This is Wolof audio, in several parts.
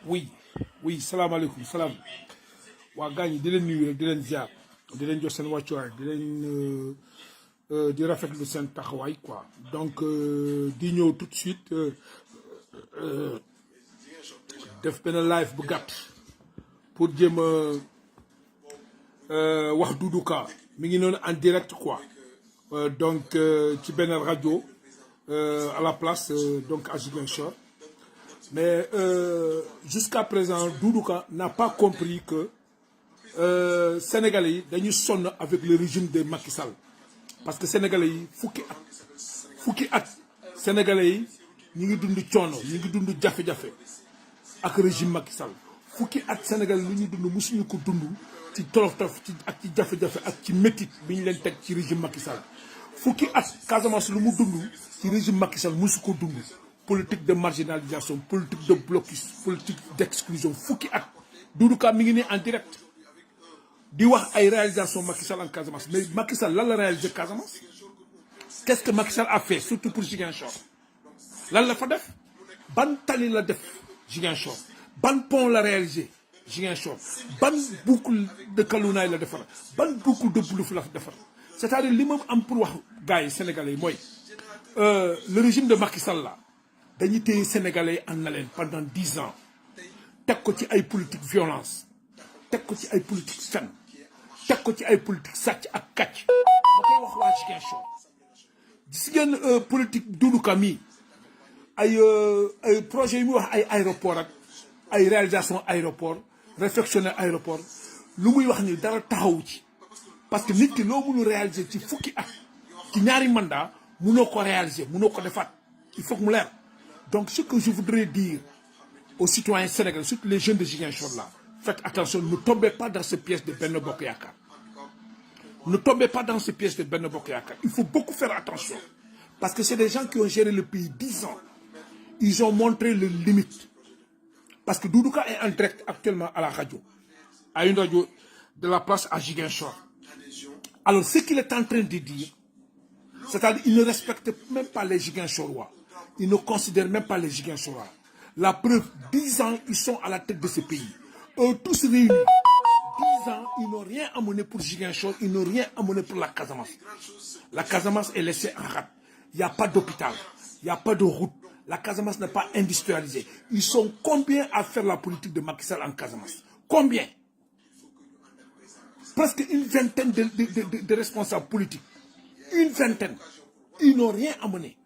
oui oui salaamaaleykum salaam waa gaañ yi di leen nuyu rek di leen ziar di leen jox seen wàccuwaay di leen di rafetlu seen taxawaay quoi donc di ñëw tout de suite def benn live bu gàtt pour jéem a wax Doudou Ka mi ngi noonu en direct quoi donc ci benn rajo à la place donc à Ziguinchor. Mais jusqu'à présent, Doudou Ka n'a pas compris que Sénégalais dañu sonn avec le régime de Macky Sall parce que Sénégalais yi fukki at Sénégalais yi ñu ngi dund coono ñu ngi dund jafe-jafe ak régime Macky Sall fukki at Sénégalais lu ñu dund musuñu ko dund ci tolof-tolof ak ci jafe-jafe ak ci métit bi ñu leen teg ci régime Macky Sall fukki at Casamance lu mu dund ci régime Macky Sall musu ko dund. Politique de marginalisation, politique de blocus, politique d'exclusion fukki at Doudou Ka mi ngi nii en direct di wax ay réalisation Macky Sall en Casamance mais Macky Sall lan la réalisé Casamance qu'est-ce que Macky Sall a fait surtout pour Ziguinchor lan la fa def ban tali la def Ziguinchor ban pont la réalisé Ziguinchor ban boucle de Kalounaay la defar ban boucle de Boulouf la defar c'est-à-dire li ma am pour wax gars yi sénégalais yi mooy le régime de Macky Sall là dañuy téye sénégalais en haleine pendant 10 ans teg ko ci ay politique violence teg ko ci ay politique fen teg ko ci ay politique sàcc ak kàcc ba koy wax waa Ziguinchor gis ngeen politique Doudou Ka mi ay projet yi muy wax ay aéroport ak ay réalisation aéroport réfectionner aéroport lu muy wax ni dara taxawu ci parce que nit ki loo mënu réaliser ci fukki at ci ñaari mandat mënoo ko réaliser mënoo ko defaat il faut que mu leer. Donc, ce que je voudrais dire aux citoyens sénégalais, surtout les jeunes de Ziguinchor là, faites attention, ne tombez pas dans ce piège de Benno Bokk Yakaar. Ne tombez pas dans ce piège de Benno Bokk Yakaar. Il faut beaucoup faire attention. Parce que c'est des gens qui ont géré le pays 10 ans. Ils ont montré les limites. Parce que Doudou Ka est en direct actuellement à la radio. À une radio de la place à Ziguinchor. Alors, ce qu'il est en train de dire, c'est-à-dire qu'il ne respecte même pas les Ziguinchorois. Ils ne considèrent même pas les Ziguinchorois. La preuve, 10 ans, ils sont à la tête de ce pays. Eux tous réunis, 10 ans, ils n'ont rien amené pour Ziguinchor, ils n'ont rien amené pour la Casamance. La Casamance est laissée en rade. Il n'y a pas d'hôpital, il n'y a pas de route. La Casamance n'est pas industrialisée. Ils sont combien à faire la politique de Macky Sall en Casamance? Combien? Presque une vingtaine de responsables politiques. Une vingtaine. Ils n'ont rien amené.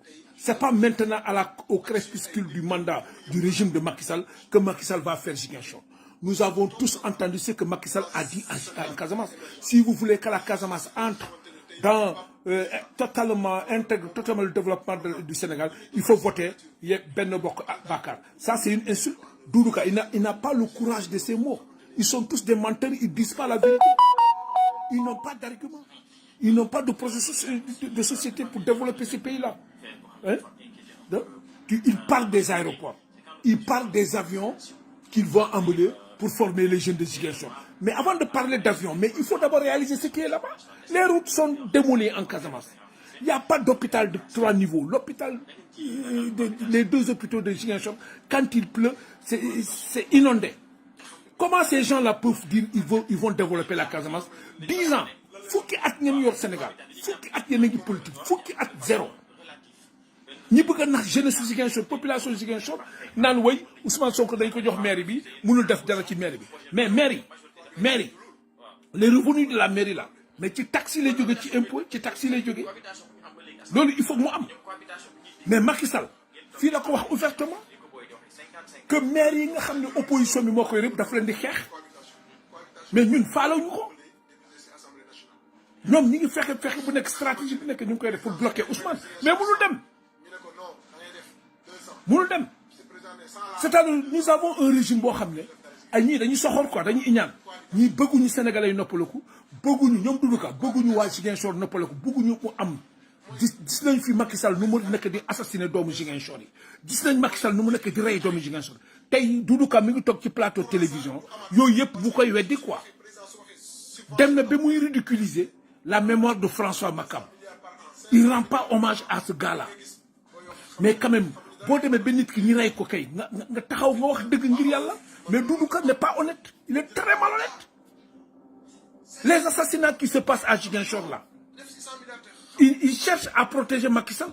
Ce n'est pas maintenant au crépuscule du mandat du régime de Macky Sall que Macky Sall va faire Ziguinchor. Nous avons tous entendu ce que Macky Sall a dit en Casamance. Si vous voulez que la Casamance entre dans intègre totalement le développement du Sénégal, il faut voter Benno Bokk Yakaar. Ça, c'est une insulte. Doudou Ka, il n'a pas le courage de ces mots. Ils sont tous des menteurs, ils ne disent pas la vérité. Ils n'ont pas d'argument. Ils n'ont pas de processus de société pour développer ces pays-là. Hein? Il parle des aéroports, il parle des avions qu'ils vont emmener pour former les jeunes de Ziguinchor. Mais avant de parler d'avions, mais il faut d'abord réaliser ce qui est là-bas. Les routes sont démolies en Casamance. Il n'y a pas d'hôpital de 3 niveaux. L'hôpital, les 2 hôpitaux de Ziguinchor, quand il pleut, c'est inondé. Comment ces gens-là peuvent dire qu'ils vont développer la Casamance? 10 ans. Fukki at ngeen yor Sénégal. Fukki at yéen a ngi politique. Fukki at zéro. ñi bëgg a nax jeunesse Ziguinchor population Ziguinchor naan way Ousmane Sonko dañ ko jox mairie bi mënul def dara ci mairie bi mais mairie les revenus de la mairie là mais ci taxi lay jóge ci impôt ci taxi lay jóge loolu il faut que mu am mais Macky Sall fii la ko wax ouvertement que maire yi nga xam ne opposition bi moo koy rëbb daf leen di xeex mais ñun faalawuñu ko ñoom ñi ngi fexe bu nekk stratégie bu nekk ñu ngi koy def pour bloquer Ousmane mais mënul dem. C'est-à-dire nous avons un régime boo xam ne ay ñii dañuy soxor quoi dañuy iñaan ñii bëgguñu sénégalais yi noppaleku bëgguñu ñoom Doudou Ka bëgguñu waa Ziguinchor noppaleku bëgguñu mu am gis nañ fi Macky Sall nu mu nekk di assassiner doomu Ziguinchor yi gis nañ Macky Sall nu mu nekk di rey doomu Ziguinchor tey Doudou Ka mi ngi toog ci plateau télévision yooyu yëpp bu koy weddi quoi dem na ba muy ridiculiser la mémoire de François Mancabou il rend pas hommage à ce gars-là mais quand même boo demee ba nit ki ñu rey ko kay nga taxaw nga wax dëgg ngir yàlla mais Doudou Ka n'est pas honnête, il est très malhonnête. Les assassinats qui se passent à Ziguinchor là, ils cherchent à protéger Macky Sall.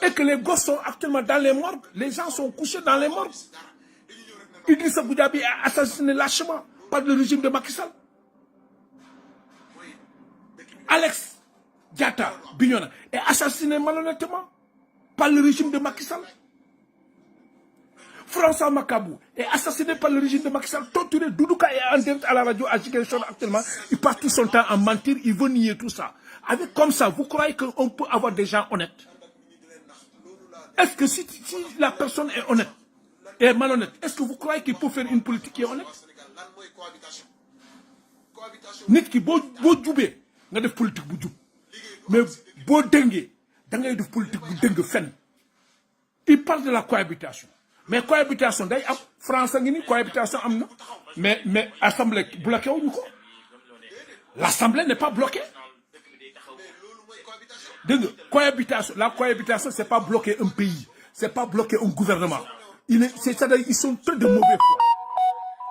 Et que les gosses sont actuellement dans les morgues, les gens sont couchés dans les morgues. Idrissa Goudiaby est assassiné lâchement par le régime de Macky Sall. Alex Diatta Bignona est assassiné malhonnêtement par le régime de Macky Sall. François Makabou est assassiné par le régime de Macky Sall, torturé. Doudou Ka est en direct à la radio à Ziguinchor actuellement. Il passe tout son temps à mentir, il veut nier tout ça. Avec comme ça, vous croyez qu'on peut avoir des gens honnêtes? Est-ce que si la personne est honnête et malhonnête, est-ce que vous croyez qu'il peut faire une politique qui est honnête? Nit ki boo jubee nga def politique bu jub mais boo dëngee da ngay def politique bu dëng fenn. Il parle de la cohabitation. Mais cohabitation day am France ngi ni cohabitation am na mais assemblée bloqué wuñu ko. L'assemblée n'est pas bloquée. Dégg nga cohabitation, la cohabitation c'est pas bloquer un pays, c'est pas bloquer un gouvernement. C'est-à-dire ils sont très de mauvais foi.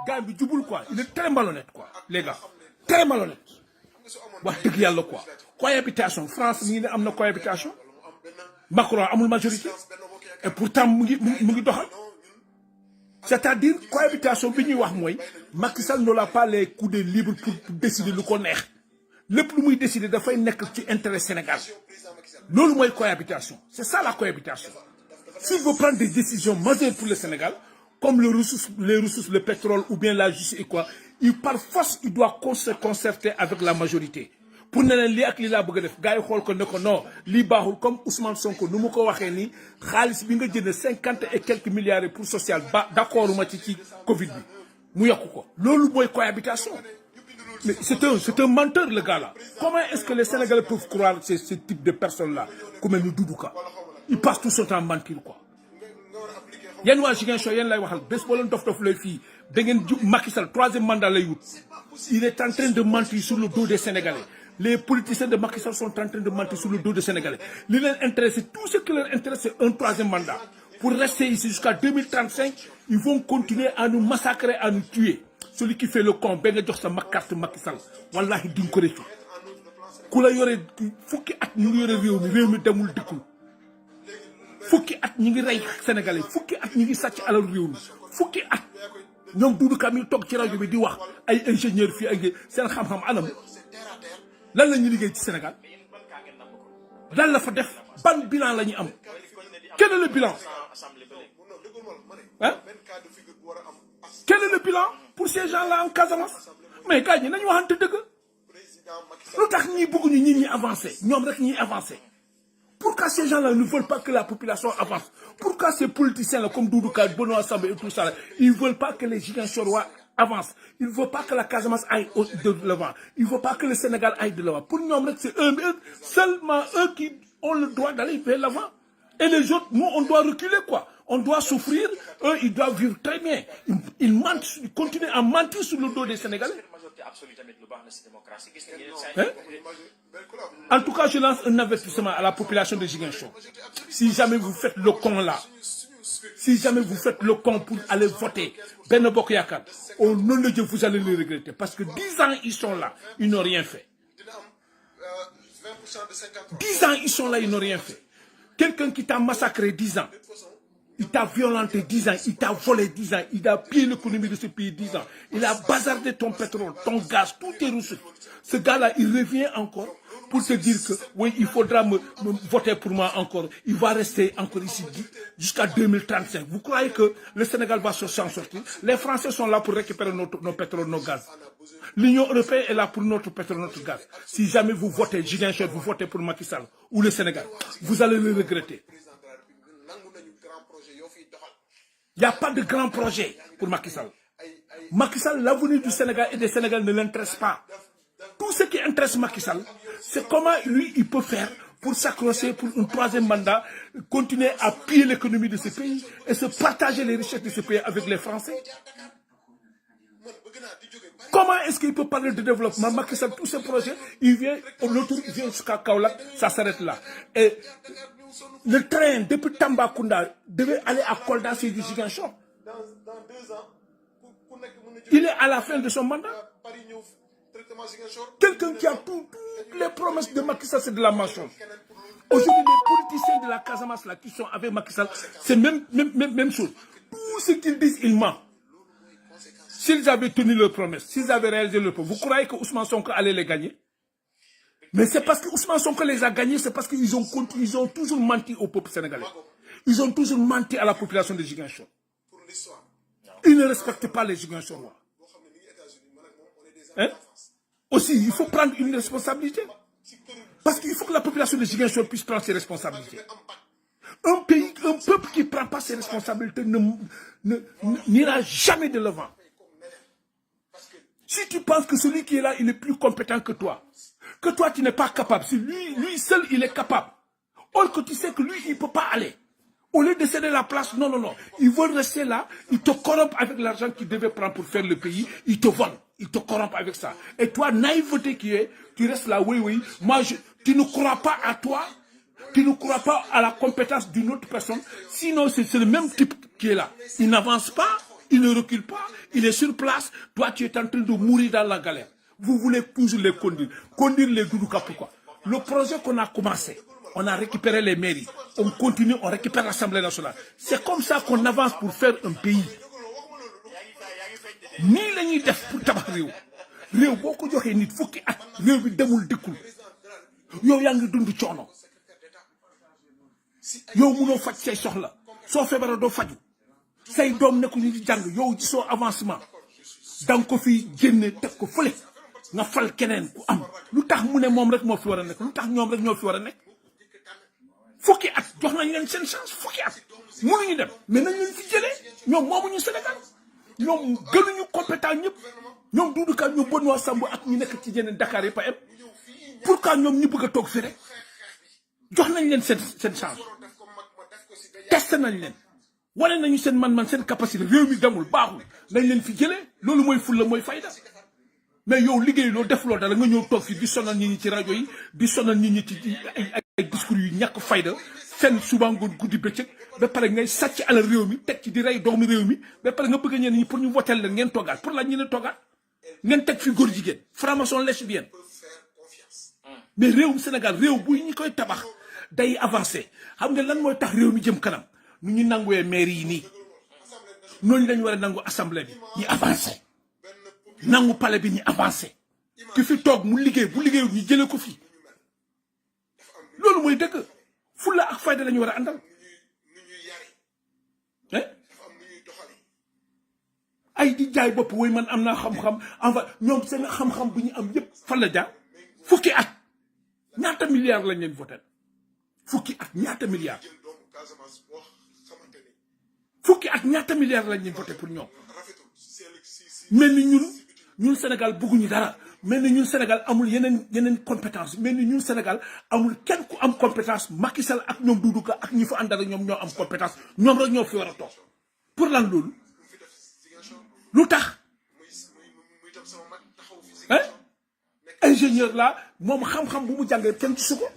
Gars bi jubul quoi, il est très malhonnête quoi les gars, très malhonnête. Wax dëgg yàlla quoi. Cohabitation France mi ngi ne am na cohabitation. Macron amul majorité et pourtant mu ngi doxal. C'est-à-dire cohabitation bi ñuy wax mooy Macky Sall n'aura pas les coups de libre pour décider lu ko neex. Lépp lu muy décider dafay nekk ci intérêt Sénégal. Loolu mooy cohabitation. C'est ça la cohabitation. S'il veut prendre des décisions majeures pour le Sénégal, comme les ressources, le pétrole ou bien la justice et quoi, par force, il doit se concerter avec la majorité. Pour ne leen lii ak lii laa bëgg a def gars yi xool ko ne ko non lii baaxul comme Ousmane Sonko nu mu ko waxee nii xaalis bi nga jënd 50 et quelques milliards pour social ba d'accord ma ci Covid bi mu yokk ko loolu mooy cohabitation. Mais c'est un menteur le gars là. Comment est-ce que les Sénégalais peuvent croire ce type de personnes là comme nous Doudou Ka? Il passe tout son temps à mentir quoi. Yéen waa Ziguinchor yéen lay waxal bés boo leen dof lay fii da ngeen Macky Sall 3e mandat lay wut. Il est en train de mentir sur le dos des Sénégalais. Les politiciens de Macky Sall sont en train de mentir sur le dos des Sénégalais. Li leen intéresse, tout ce qui leur intéresse, c'est un 3e mandat. Pour rester ici jusqu'à 2035, ils vont continuer à nous massacrer, à nous tuer. Celui qui fait le con, ben nga jox sa carte Macky Sall. Wallahi di nga ko réccu. Ku la yore fukki at ñu ngi yore réew mi demul dikkul. Fukki at ñi ngi rey Sénégalais, fukki at ñi ngi sàcc alal réew mi. Fukki at ñoom Doudou Ka mi toog ci rajo bi di wax ay ingénieur fii ay seen xam-xam anam. Lan la ñuy liggéey ci Sénégal lan la fa def ban bilan la ñu am quel est le bilan hein quel est le bilan pour ces gens-là en Casamance mais gars ñi nañu waxante dëgg lu tax ñi bëgguñu ñi avancer ñoom rek ñi avancer pourquoi ces gens-là ne veulent pas que la population avance pourquoi ces politiciens-là comme Doudou Ka Benoît Sambou et tout ça là, ils veulent pas que les Ziguinchorois avance. Il ne veut pas que la Casamance aille de l'avant. Il ne veut pas que le Sénégal aille de l'avant. Pour nous, c'est seulement eux qui ont le droit d'aller vers l'avant. Et les autres, nous, on doit reculer, quoi. On doit souffrir. Eux, ils doivent vivre très bien. Ils mentent, ils continuent à mentir sur le dos des Sénégalais. Hein? En tout cas, je lance un avertissement à la population de Ziguinchor. Si jamais vous faites le con là, si jamais vous faites le con pour aller voter Benno Bokk Yakaar, au nom de Dieu, vous allez le regretter. Parce que 10 ans, ils sont là, ils n'ont rien fait. 10 ans, ils sont là, ils n'ont rien fait. Quelqu'un qui t'a massacré 10 ans, il t'a violenté 10 ans, il t'a volé 10 ans, il a pillé l'économie de ce pays 10 ans, il a bazardé ton pétrole, ton gaz, tout est ressources. Ce gars-là, il revient encore pour te dire que oui, il faudra me voter pour moi encore. Il va rester encore ici jusqu'à 2035. Vous croyez que le Sénégal va s'en sortir? Les Français sont là pour récupérer nos pétroles, nos gaz. L'Union européenne est là pour notre pétrole, notre gaz. Si jamais vous votez Ziguinchor, vous votez pour Macky Sall ou le Sénégal, vous allez le regretter. Il n'y a pas de grand projet pour Macky Sall. Macky Sall, l'avenir du Sénégal et des Sénégalais ne l'intéresse pas. Tout ce qui intéresse Macky Sall, c'est comment lui, il peut faire pour s'accrocher pour un 3e mandat, continuer à piller l'économie de ce pays et se partager les richesses de ce pays avec les Français. Comment est-ce qu'il peut parler de développement? Macky Sall, tous ces projets, il vient, l'autre vient jusqu'à Kaolack, ça s'arrête là. Et Le train depuis Tambacounda devait aller à Kolda, c'est du Ziguinchor. Dans 2 ans, Il est à la fin de son mandat. Quelqu'un qui a toutes les promesses de Macky Sall, c'est de la mensonge. Aujourd'hui, les politiciens de la Casamance là, qui sont avec Macky Sall, c'est même chose. Tout ce qu'ils disent, ils mentent. S'ils avaient tenu leurs promesses, s'ils avaient réalisé leurs promesses, vous croyez que Ousmane Sonko allait les gagner? Mais c'est parce que Ousmane Sonko les a gagnés, c'est parce qu'ils ont toujours menti au peuple sénégalais. Ils ont toujours menti à la population de Ziguinchor. Ils ne respectent pas les Ziguinchorois. Hein? Aussi, il faut prendre une responsabilité. Parce qu'il faut que la population de Ziguinchor puisse prendre ses responsabilités. Un peuple qui ne prend pas ses responsabilités n'ira jamais de l'avant. Si tu penses que celui qui est là, il est plus compétent que toi tu n'es pas capable, si lui seul, il est capable, or que tu sais que lui, il ne peut pas aller. Au lieu de céder la place, non, ils veulent rester là, ils te corrompent avec l'argent qu'ils devaient prendre pour faire le pays, ils te volent, ils te corrompent avec ça. Et toi, naïveté qui est, tu restes là, oui, tu ne crois pas à toi, tu ne crois pas à la compétence d'une autre personne, sinon c'est le même type qui est là. Il n'avance pas, il ne recule pas, il est sur place, toi tu es en train de mourir dans la galère. Vous voulez toujours les conduire les Doudouka, pourquoi? Le projet qu'on a commencé, on a récupéré les mairies, on continue, on récupère l'Assemblée nationale. C'est comme ça qu'on avance pour faire un pays. Ni la ñuy def pour tabax réew boo ko joxee nit fukki at réew bi demul dëkkul yow yaa ngi dund coono yow munoo faj say soxla soo feebaree doo faju say doom nekkuñu di jàng yow gisoo avancement danga ko fi génne teg ko fële nga fal keneen ku am lu tax mu ne moom rek moo fi war a nekk lu tax ñoom rek ñoo fi war a nekk fukki at jox nañ leen seen chance fukki at mënuñu dem mais nañ leen fi jëlee ñoom moomuñu Sénégal ñoom gënuñu compétent ñëpp ñoom Doudou Ka ñu Benoît Sambou ak ñu nekk ci yeneen Dakar yi pa em pourquoi ñoom ñu bëgg a toog fi rek jox nañ leen seen chance testé nañ leen wane nañu seen man seen capacité réew mi demul baaxul nañ leen fi jëlee loolu mooy fulla mooy fayda mais yow liggéey loo defuloo dara nga ñëw toog fi di sonal nit ñi ci rajo yi di sonal nit ñi ci ay discours yu ñàkk fayda seen suba ngoon guddi bëccëg ba pare ngay sàcc alal réew mi teg ci di rey doomu réew mi ba pare nga bëgg ñenn ñi pour ñu votel leen ngeen toogaat pour la ñu ne toogaat ngeen teg fi góor jigéen franc-maçon lesbienne mais réewum Sénégal réew bu ñi koy tabax day avancé xam nga lan mooy tax réew mi jëm kanam nu ñu nanguwee maire yi nii noonu lañu war a nangu assemblée bi ñu avancé nangu palais bi ñu avancé ki fi toog mu liggéey bu liggéeyu ñu jëlee ko fi loolu mooy dëgg fulla ak fayda lañu war a àndal ay di jaay bopp woy man am naa xam-xam ñoom seen xam-xam bu ñu am yëpp fan la jaar fukki at ñaata milliards lañ leen voté fukki at ñaata milliards lañ leen voté pour ñoom mel ni ñun Sénégal bëgguñu dara mel ni ñun Sénégal amul yeneen compétence mel ni ñun Sénégal amul kenn ku am compétence Macky Sall ak ñoom Doudou Ka ak ñi fa àndal ñoom ñoo am compétence ñoom rek ñoo fi war a toog pour lan loolu lu tax ingénieur la moom xam-xam bu mu jàngee kenn gisu ko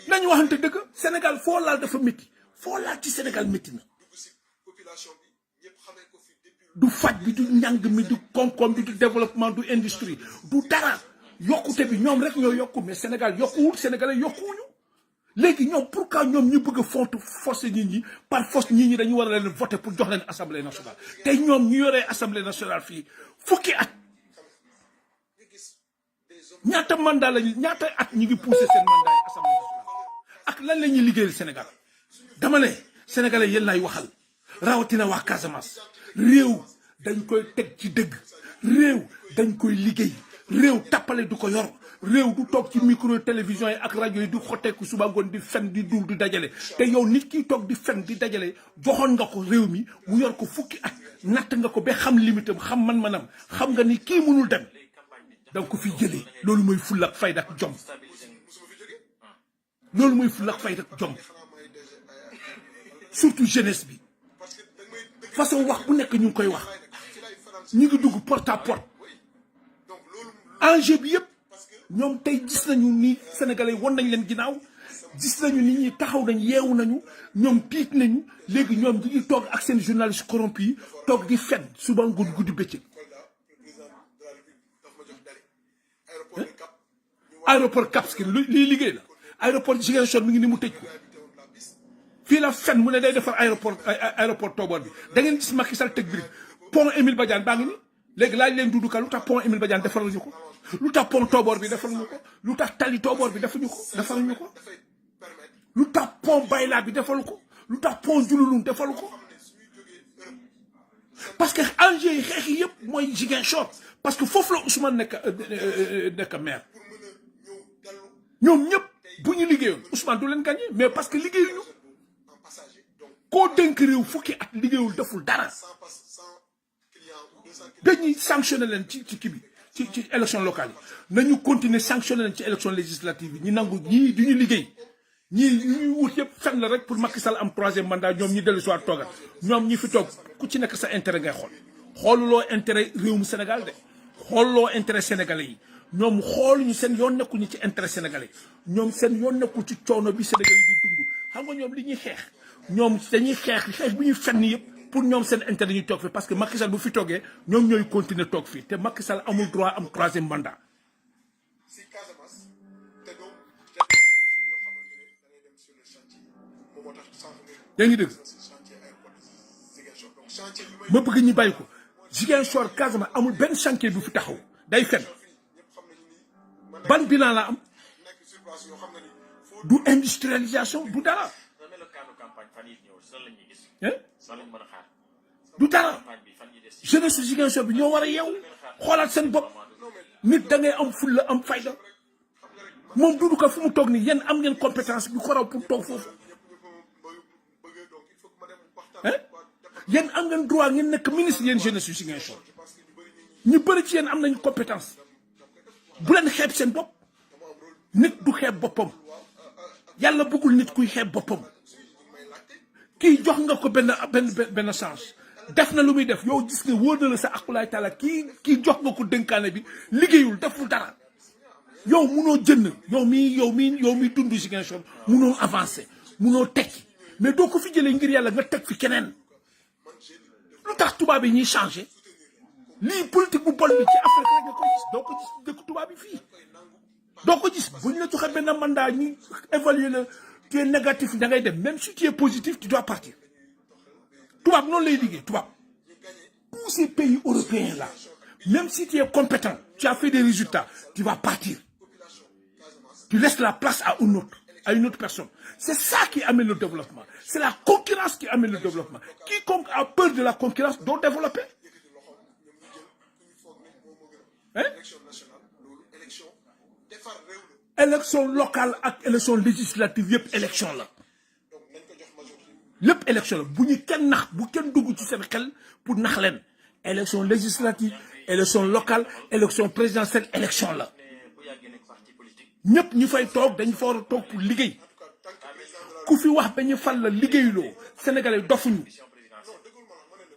nañu waxante dëgg Sénégal foo laal dafa métti foo laal ci Sénégal métti na du faj bi du njàng mi du koom-koom bi du développement du industrie du dara yokkute bi ñoom rek ñoo yokku mais Sénégal yokkuwul Sénégalais yokkuwuñu léegi ñoom pourquoi ñoom ñu bëgg a forcer nit ñi par force nit ñi dañu war a leen voter pour jox leen assemblée nationale te ñoom ñu yoree assemblée nationale fii fukki at ñaata at ñu ngi poussé seen mandat yi assemblée nationale ak lan la ñuy liggéeyal Sénégal dama ne Sénégalais yéen lay waxal rawatina waa Casamance réew dañ koy teg ci dëgg réew dañ koy liggéey réew tappale du ko yor réew du toog ci micro télévision yi ak rajo yi di xotteeku suba ngoon di fen di duul di dajale te yow nit kiy toog di fen di dajale joxoon nga ko réew mi mu yor ko fukki at natt nga ko ba xam limitam xam man-manam xam nga ni kii mënul dem danga ko fi jëlee loolu mooy fulla ak fayda ak jom loolu mooy fulla ak fayda ak jom surtout jeunesse bi façon wax bu nekk ñu ngi koy wax ñu ngi dugg porte à porte enjeu bi yëpp ñoom tey gis nañu ni Sénégalais won nañ leen ginnaaw gis nañu nit ñi taxaw nañ yeewu nañu ñoom tiit nañu léegi ñoom ñu ngi toog ak seen journaliste corrompu yi toog di fen suba guddi bëccëg. aéroport Cap Skirring lii liggéey la aéroport Ziguinchor mi ngi ni mu tëj ko fii la fen mu ne day defar aéroport Tobor bi da ngeen gis Macky Sall teg brique pont Émile Badiane baa ngi ni léegi laaj leen Doudou Ka lu tax pont Émile Badiane defaruñu ko lu tax pont Tobor bi defaruñu ko lu tax tali Tobor bi defaruñu ko lu tax pont Bayla bi defalu ko lu tax pont Diouloulou defalu ko parce que enjeu yi xeex yi yëpp mooy Ziguinchor parce que foofu la Ousmane nekk maire ñoom ñëpp bu ñu liggéeyoon Ousmane du leen gagné mais parce que liggéeyuñu koo dénk réew fukki at liggéeyul deful dara dañuy sanctionné leen ci kii bi ci élection locale yi nañu continuer sanctionné leen ci élection législative yi ñu nangu ñii du ñu liggéey ñii ñuy wut yëpp fen la rek pour Macky Sall am 3e mandat ñoom ñi dellu si waat toogal ñoom ñi fi toog ku ci nekk sa intérêt ngay xool xooluloo intérêt réewum Sénégal de xooluloo intérêt sénégalais yi ñoom xooluñu seen yoon nekkul ñu ci intérêt sénégalais ñoom seen yoon nekkul ci coono bi sénégalais yi di dund xam nga ñoom li ñuy xeex ñoom dañuy xeex bi ñuy fenn yëpp pour ñoom seen intérêt ñuy toog fi parce que Macky Sall bu fi toogee ñoom ñooy continuer toog fii te Macky Sall amul droit am 3e mandat. yaa ngi dégg ma bëgg ñu bàyyi ko Ziguinchor Casamance amul benn chantier bu fi taxaw day fen ban bilan la am du industrialisation du dara du dara jeunesse Ziguinchor bi ñoo war a yeewu xoolaat seen bopp nit da ngay am fulla am fayda moom Doudou Ka fu mu toog nii yéen am ngeen compétence bi ko raw pour toog foofu yéen am ngeen droit ngeen nekk ministre yéen jeunesse yu Ziguinchor ñu bëri ci yéen am nañu compétence bu leen xeeb seen bopp nit du xeeb boppam yàlla bëggul nit kuy xeeb boppam kii jox nga ko benn chance def na lu muy def yow gis nga wóor na la sa akulaay taala kii jox nga ko dénkaane bi liggéeyul deful dara yow munoo jënd yow mi dund Ziguinchor munoo avancer munoo tekki mais doo ko fi jëlee ngir yàlla nga teg fi keneen lu tax tubaab yi ñuy changé lii politique bu bon bi ci Afrique rek nga koy gis doo ko gis dëkk tubaab yi fii doo ko gis buñ la joxe benn mandat ñu évaluer la tu es négatif da ngay dem même si tu es positif tu dois partir tubaab noonu lay liggéey tubaab tous ces pays européens là même si tu es compétent tu as fait des résultats tu vas partir tu laisses la place à une autre personne. C'est ça qui amène le développement. C'est la concurrence qui amène le développement. Quiconque a peur de la concurrence doit développer. Hein? Élection locale ak élection législative yëpp élection la. lépp élection la bu ñu kenn nax bu kenn dugg ci seen xel pour nax leen élection législative élection locale élection présidentielle élection la. ñëpp ñu fay toog dañu fa war a toog pour liggéey ku fi wax ba ñu fal la liggéeyuloo Sénégalais dofuñu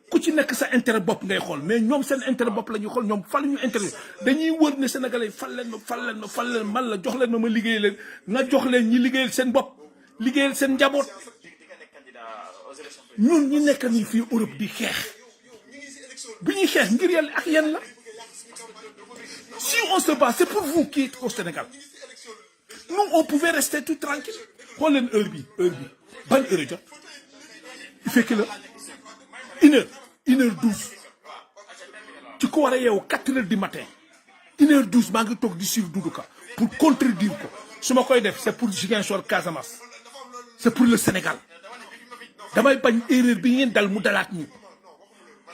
ku ci nekk sa intérêt bopp ngay xool mais ñoom seen intérêt bopp la ñuy xool ñoom faluñu intérêt dañuy wër ne Sénégalais fal leen man la jox leen ma liggéey leen nga jox leen ñi liggéeyal seen bopp liggéeyal seen njaboot ñun ñu nekk nii fii Europe di xeex bi ñuy xeex ngir yàlla ak yéen la si on se bat c'est pour vous qui êtes au Sénégal. Nous, on pouvait rester tout tranquille. Xool leen heure bi ban heure jot il fait que la 1h12 ci ko war a yeewu 4h du matin 1h12 maa ngi toog di suivre Doudou Ka pour contredire ko su ma koy def c'est pour Ziguinchor Casamance c'est pour le Sénégal damay bañ erreur bi ngeen dal mu dalaat ñu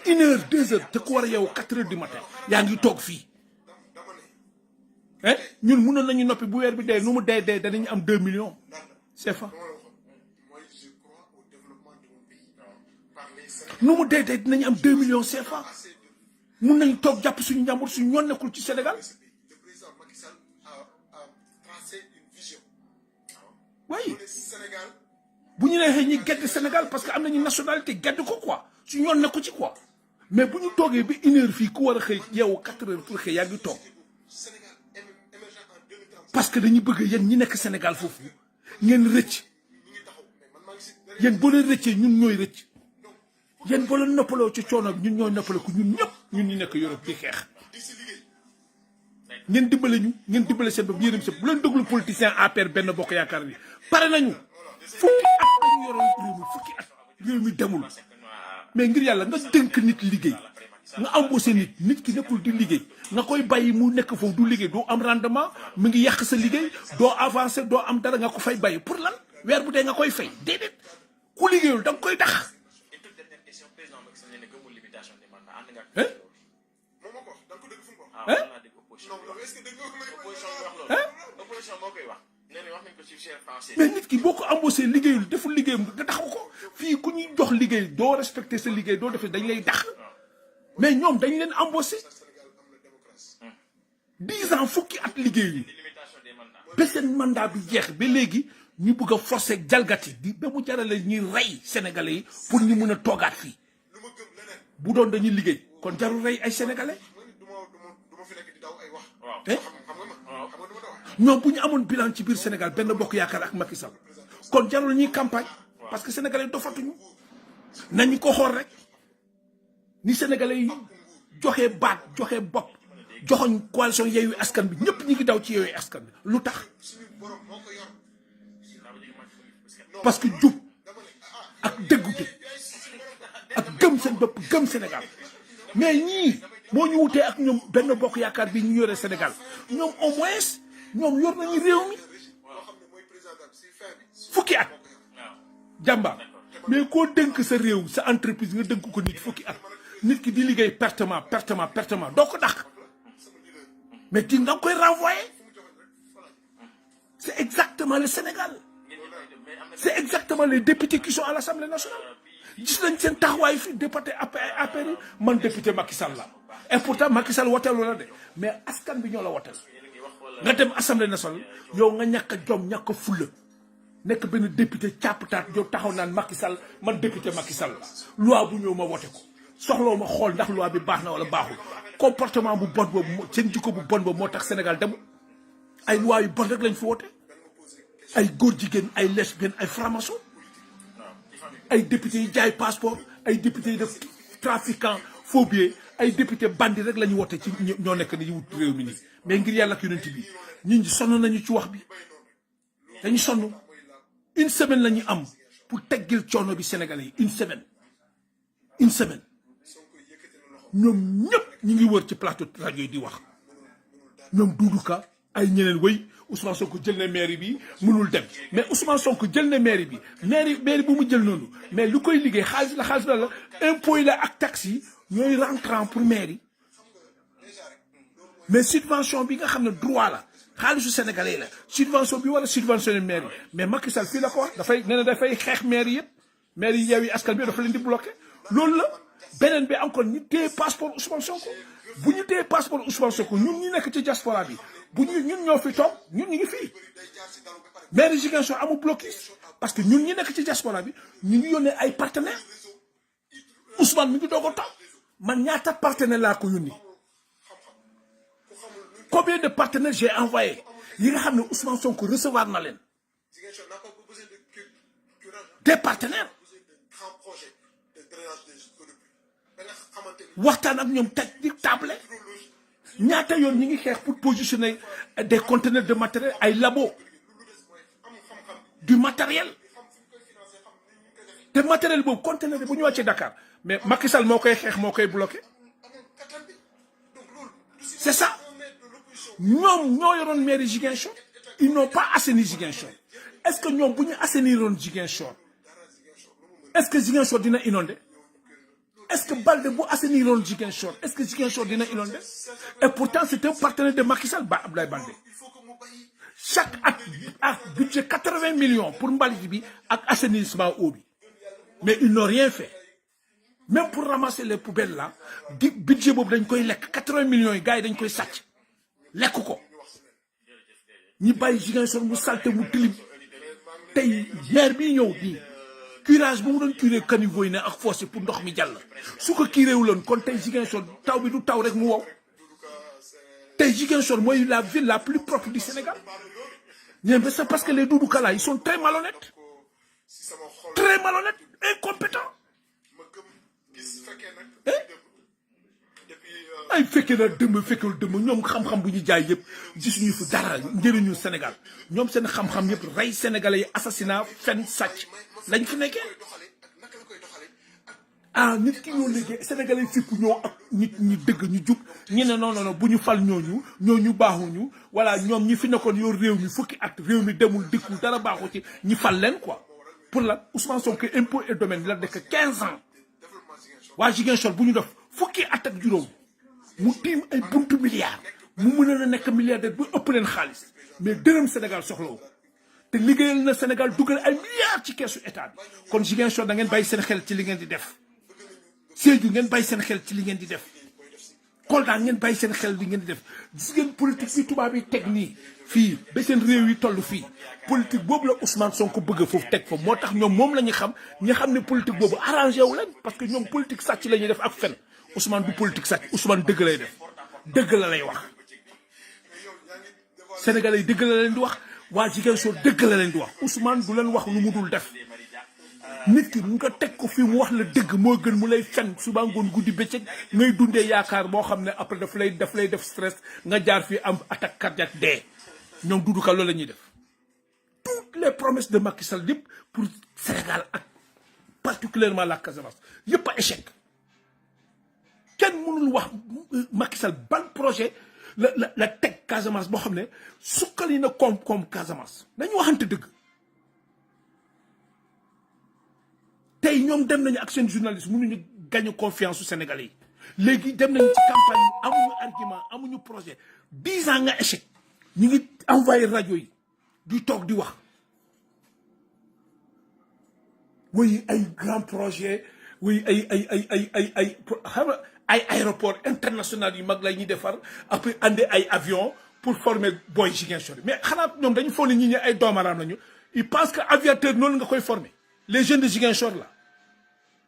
1h 2h te ko war a yeewu 4h du matin yaa ngi toog fii ñun mënoon nañu noppi bu weer bi dee nu mu dee danañu am 2 millions CFA nu mu dee dinañu am 2 millions CFA mun nañu toog jàpp suñu njàmbur suñu ñoon nekkul ci Sénégal oui bu ñu nee ñi gedd Sénégal parce que am nañu nationalité gedd ko quoi suñu ñoon nekkul ci quoi mais bu ñu toogee bi 1h fii ku war a xëy yeewu 4h pour xëy yaa ngi toog parce que dañuy bëgg yéen ñi nekk Sénégal foofu ngeen rëcc yéen boo leen rëccee ñun ñooy rëcc yéen boo leen noppaloo ci coono bi ñun ñooy noppale ko ñun ñëpp ñun ñu nekk Europe di xeex ngeen dimbale ñu ngeen dimbale seen bopp yéenam seen bu leen déglu politicien APR benn bokk yaakaar ni pare nañu fukki at lañu yoroon réew mi fukki at réew mi demul mais ngir yàlla nga dënk nit liggéey nga embauché nit ki nekkul di liggéey nga koy bàyyi mu nekk foofu du liggéey doo am rendement mu ngi yàq sa liggéey doo avancé doo am dara nga ko fay bàyyi pour lan weer bu dee nga koy fay déedéet ku liggéeyul da nga koy dax mais nit ki boo ko embauché liggéeyul deful liggéeyam nga taxaw ko fii ku ñuy jox liggéey doo respecté sa liggéey doo defee dañ lay dax mais ñoom dañ leen embauché 10 ans fukki at liggéey ba seen mandat bi jeex ba léegi ñu bëgg a forcer jalgati di ba mu jarale ñuy rey sénégalais yi pour ñu mën a toogaat fii bu doon dañuy liggéey kon jarul rey ay sénégalais ñoom bu ñu amoon bilan ci biir Sénégal benn bokk yaakaar ak Macky Sall kon jarul ñuy campagne parce que sénégalais dofatuñu nañu ko xool rek ni sénégalais yi joxe baat joxe bopp joxoñ coalition Yewwi Askan bi ñëpp ñi ngi daw ci Yewwi Askan bi lu tax parce que jub ak dëggute ak gëm seen bopp gëm Sénégal mais ñii moo ñu wutee ak ñoom benn bokk yaakaar bi ñu yore Sénégal ñoom au moins ñoom yor nañu réew mi fukki at jàmbaar mais koo dënk sa réew sa entreprise nga dënk ko nit fukki at nit ki di liggéey pertement doo ko dàq mais ti nga koy renvoyer c'est exactement le Sénégal c'est exactement les députés qui sont à l'Assemblée nationale gis nañ seen taxawaay fi député APR yi man député Macky Sall la et pourtant Macky Sall woteelu la de mais askan bi ñoo la woteel nga dem Assemblée nationale yow nga ñàkk a jom ñàkk a fulla nekk benn député càpptaat yow taxaw naan Macky Sall man député Macky Sall la loi bu ñëw ma wote ko soxloo ma xool ndax loi bi baax na wala baaxul comportement bu bon boobu seen jikko bu bon boobu moo tax Sénégal dem ay loi yu bon rek lañ fi wote ay góor jigéen ay lesbiennes ay franc-maçon ay député yi jaay passeport ay député yi def trafiquant faux billets ay député bandi rek la ñu wote ci ñoo nekk ni wut réew mi nii mais ngir yàlla ak yonent bi ñun sonn nañu ci wax bi dañu sonn une semaine la ñu am pour teggil coono bi Sénégalais yi une semaine ñoom ñëpp ñu ngi wër ci plateau rajo yi di wax ñoom Doudou Ka ay ñeneen wéy Ousmane Sonko jël na mairie bi mënul dem mais Ousmane Sonko jël na mairie bi mairie bu mu jël noonu mais lu koy liggéey xaalis la impôt yi la ak taxes yi ñooy rentrant pour mairie mais subvention bi nga xam ne droit la xaalisu sénégalais la subvention bi wala subventionné mairie mais Macky Sall fii la ko wax dafay nee na dafay xeex mairie yëpp mairie yi Yewwi Askan bi dafa leen di bloqué loolu la beneen bi encore ñu téye passeport Ousmane Sonko bu ñu téye passeport Ousmane Sonko ñun ñu nekk ci diaspora bi bu ñun ñoo fi toog ñun ñu ngi fii mairie Ziguinchor amul blocus parce que ñun ñi nekk ci diaspora bi ñu ngi yónnee ay partenaires Ousmane mi ngi doog a toog man ñaata partenaire laa ko yónni combien de partenaires j'ai envoyé yi nga xam ne Ousmane Sonko recevoir na leen des partenaires waxtaan ak ñoom teg di table ñaata yoon ñi ngi xeex pour positionner des conteneurs de matériel ay labo du matériel te matériel boobu conteneur bu ñu wàccee Dakar mais Macky Sall moo koy xeex moo koy bloqué c'est ça ñoom ñoo yoroon mairie Ziguinchor ils n'ont pas assaini Ziguinchor est-ce que ñoom bu ñu assainiroon Ziguinchor est-ce que Ziguinchor dina inondé est-ce que Balde bu assainiroon Ziguinchor est-ce que Ziguinchor dina inondé et pourtant c'est un partenaire de Macky Sall Abdoulaye Balde chaque at budget 80 millions pour mbalit bi ak assainissement eau bi mais ils n'ont rien fait même pour ramasser les poubelles là di budget boobu dañ koy lekk 80 millions yi gars yi dañ koy sàcc lekk ko ñi bàyyi Ziguinchor mu salte mu tilim tey maire bii ñëw bii curage bu mu doon curé caniveau yi ne ak fossé pour ndox mi jàll su ko kiiréewuloon kon tey Ziguinchor taw bi du taw rek mu wow tey Ziguinchor mooy la ville la plus propre du Sénégal mais c'est parce que les Doudou Ka là ils sont très malhonnêtes incompétents ay fekkee na dëmm fekkul dëmm ñoom xam-xam bu ñu jaay yëpp gisuñu fi dara njëriñu Sénégal ñoom seen xam-xam yëpp rey sénégalais yi assassinat fen sàcc lañ fi nekkee ah nit ki ñoo liggéey sénégalais fipp ñoo ak nit ñi dëgg ñu jub ñu ne non bu ñu fal ñooñu baaxuñu voilà ñoom ñi fi nekkoon yor réew mi fukki at réew mi demul dëkkul dara baaxu ci ñi fal leen quoi pour la Ousmane Sonko impôt et domaine la dekk 15 ans waa Ziguinchor bu ñu def fukki at ak juróom mu tiim ay buntu milliards mu mën a nekk milliardaire bu ëpp leen xaalis mais dërëm Sénégal soxlawu te liggéeyal na Sénégal dugal ay milliards ci keesu état bi kon Ziguinchor da ngeen bàyyi seen xel ci li ngeen di def Sédhiou ngeen bàyyi seen xel ci li ngeen di def Kolda ngeen bàyyi seen xel li ngeen di def gis ngeen politique bi tubaab yi teg nii fii ba seen réew yi toll fii politique boobu la Ousmane Sonko bëgg foofu teg fa moo tax ñoom moom la ñu xam ñi xam ne politique boobu arrangé wu leen parce que ñoom politique sàcc la ñuy def ak fen Ousmane du politique sàcc Ousmane dëgg lay def dëgg la lay wax Sénégalais yi dëgg la leen di wax waa Ziguinchor dëgg la leen di wax Ousmane du leen wax lu mu dul def nit ki nga teg ko fii mu wax la dëgg moo gën mu lay fen suba ngoon guddi bëccëg ngay dundee yaakaar boo xam ne après daf lay def stress nga jaar fii am attaque cardiaque dee ñoom Doudou Ka loolu la ñuy def toutes les promesses de Macky Sall yëpp pour Sénégal ak particulièrement la Casamance yëpp a échec kenn mënul wax Macky Sall ban projet la teg Casamance boo xam ne sukkali na koom-koom Casamance nañu waxante dëgg tey ñoom dem nañu ak seen journaliste mënuñu gagner confiance su Sénégalais yi léegi dem nañu ci campagne amuñu argument amuñu projet 10 ans nga échec ñu ngi envoyé rajo yi di toog di wax oui ay grand projet oui ay xam nga ay aéroport international yu mag la ñuy defar après andi ay avion pour former boy Ziguinchor mais xanaa ñoom dañu foog ne ñi ay doomaraam lañu ils pensent que aviateur noonu nga koy former les jeunes de Ziguinchor la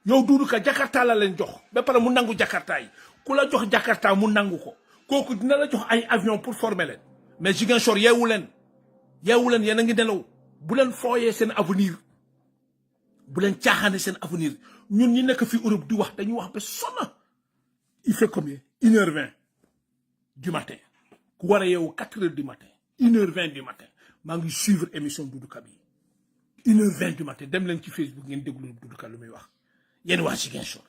yow Doudou Ka Jakarta la leen jox ba pare mu nangu Jakarta yi ku la jox Jakarta mu nangu ko kooku dina la jox ay avion pour former leen mais Ziguinchor yeewu leen yéen a ngi nelaw bu leen fooyee seen avenir bu leen caaxaane seen avenir ñun ñi nekk fi Europe di wax dañuy wax ba sonna il fait combien 1h20 du matin ku war a yeewu 4h du matin 1h20 du matin maa ngi suivre émission Doudou Ka bi 1h20 du matin dem leen ci Facebook ngeen déglu Doudou Ka lu muy wax yéen waa Ziguinchor